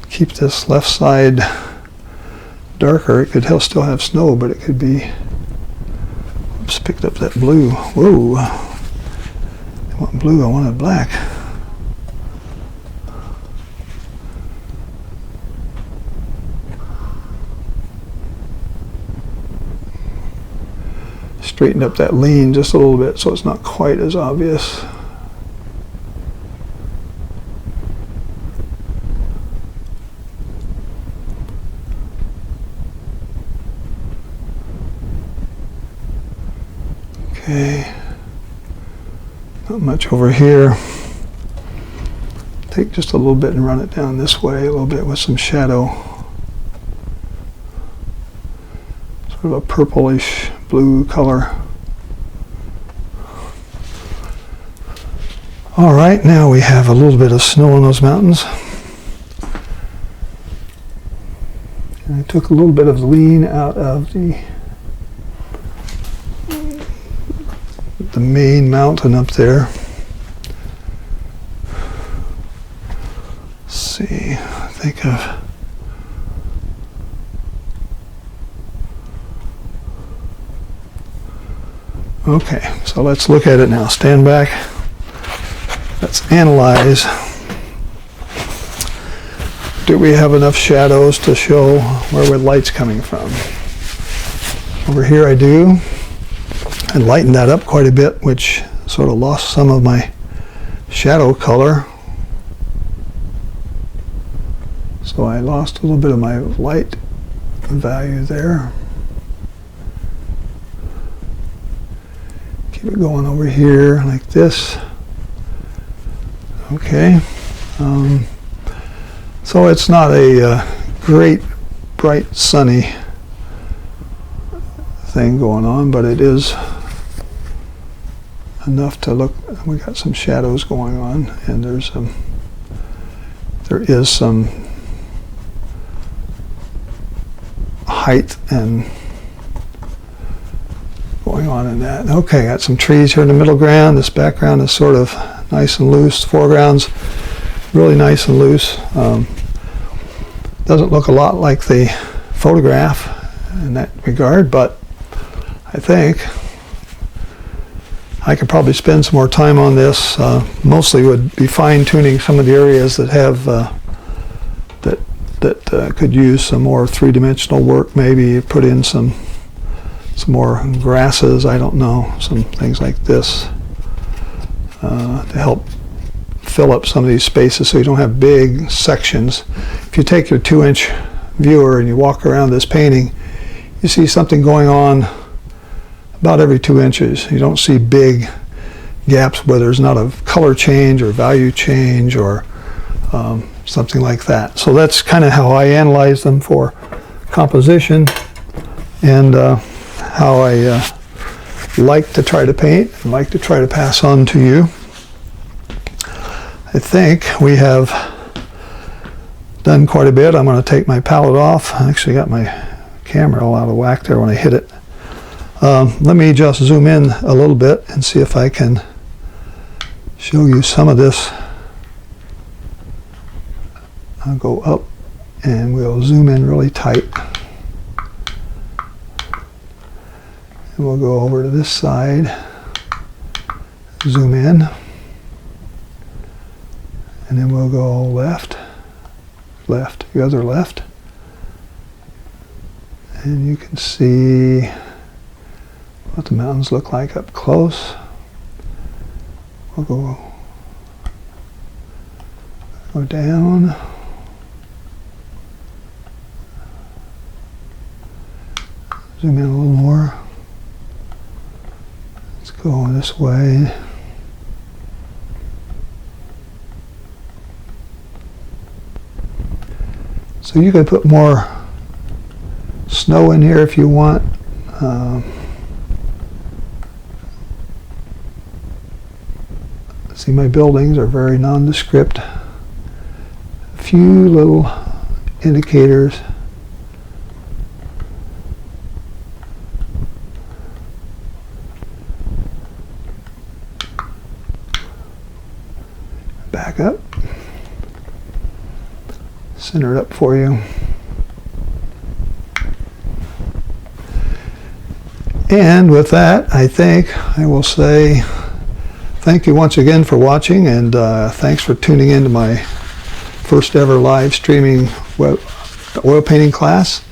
Keep this left side darker. It could still have snow, but it could be. Oops, picked up that blue. Whoa! I want blue. I wanted black. Straighten up that lean just a little bit so it's not quite as obvious. Okay, not much over here. Take just a little bit and run it down this way a little bit with some shadow. Sort of a purplish blue color. All right, now we have a little bit of snow on those mountains. And I took a little bit of lean out of the main mountain up there. Let's see, I think I've Okay, so let's look at it now. Stand back. Let's analyze. Do we have enough shadows to show where the light's coming from? Over here I do. I lightened that up quite a bit, which sort of lost some of my shadow color. So I lost a little bit of my light value there. Keep it going over here like this. Okay. So it's not a great, bright, sunny thing going on, but it is enough to look. We got some shadows going on, and there is some height and going on in that. Okay, got some trees here in the middle ground. This background is sort of nice and loose. Foreground's really nice and loose. Doesn't look a lot like the photograph in that regard, but I think I could probably spend some more time on this. Mostly would be fine-tuning some of the areas that have that could use some more three-dimensional work. Maybe put in some more grasses. I don't know, some things like this to help fill up some of these spaces so you don't have big sections. If you take your 2-inch viewer and you walk around this painting, you see something going on about every 2 inches. You don't see big gaps where there's not a color change or value change or something like that. So that's kind of how I analyze them for composition and how I like to try to paint and like to try to pass on to you. I think we have done quite a bit. I'm going to take my palette off. I actually got my camera all out of whack there when I hit it. Let me just zoom in a little bit and see if I can show you some of this. I'll go up and we'll zoom in really tight. And we'll go over to this side, zoom in, and then we'll go left, the other left. And you can see what the mountains look like up close. We'll go down. Zoom in a little more. Let's go this way. So you could put more snow in here if you want. See, my buildings are very nondescript. A few little indicators. Back up. Center it up for you. And with that, I think I will say thank you once again for watching, and thanks for tuning in to my first ever live streaming oil painting class.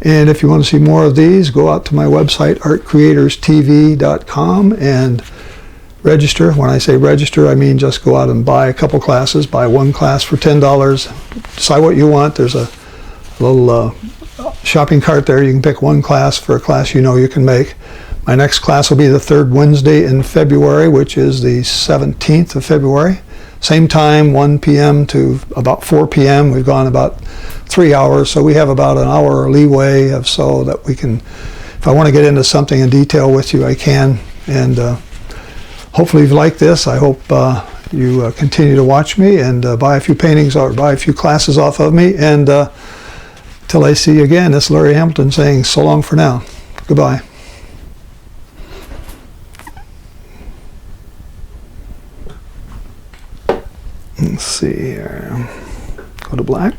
And if you want to see more of these, go out to my website, artcreatorstv.com, and register. When I say register, I mean just go out and buy a couple classes. Buy one class for $10. Decide what you want. There's a little shopping cart there. You can pick one class for a class you know you can make. My next class will be the third Wednesday in February, which is the 17th of February. Same time, 1 p.m. to about 4 p.m. We've gone about 3 hours, so we have about an hour leeway of so that we can, if I want to get into something in detail with you, I can. And hopefully you've liked this. I hope you continue to watch me and buy a few paintings or buy a few classes off of me. And till I see you again, it's Larry Hamilton saying so long for now. Goodbye. Let's see here. Go to black.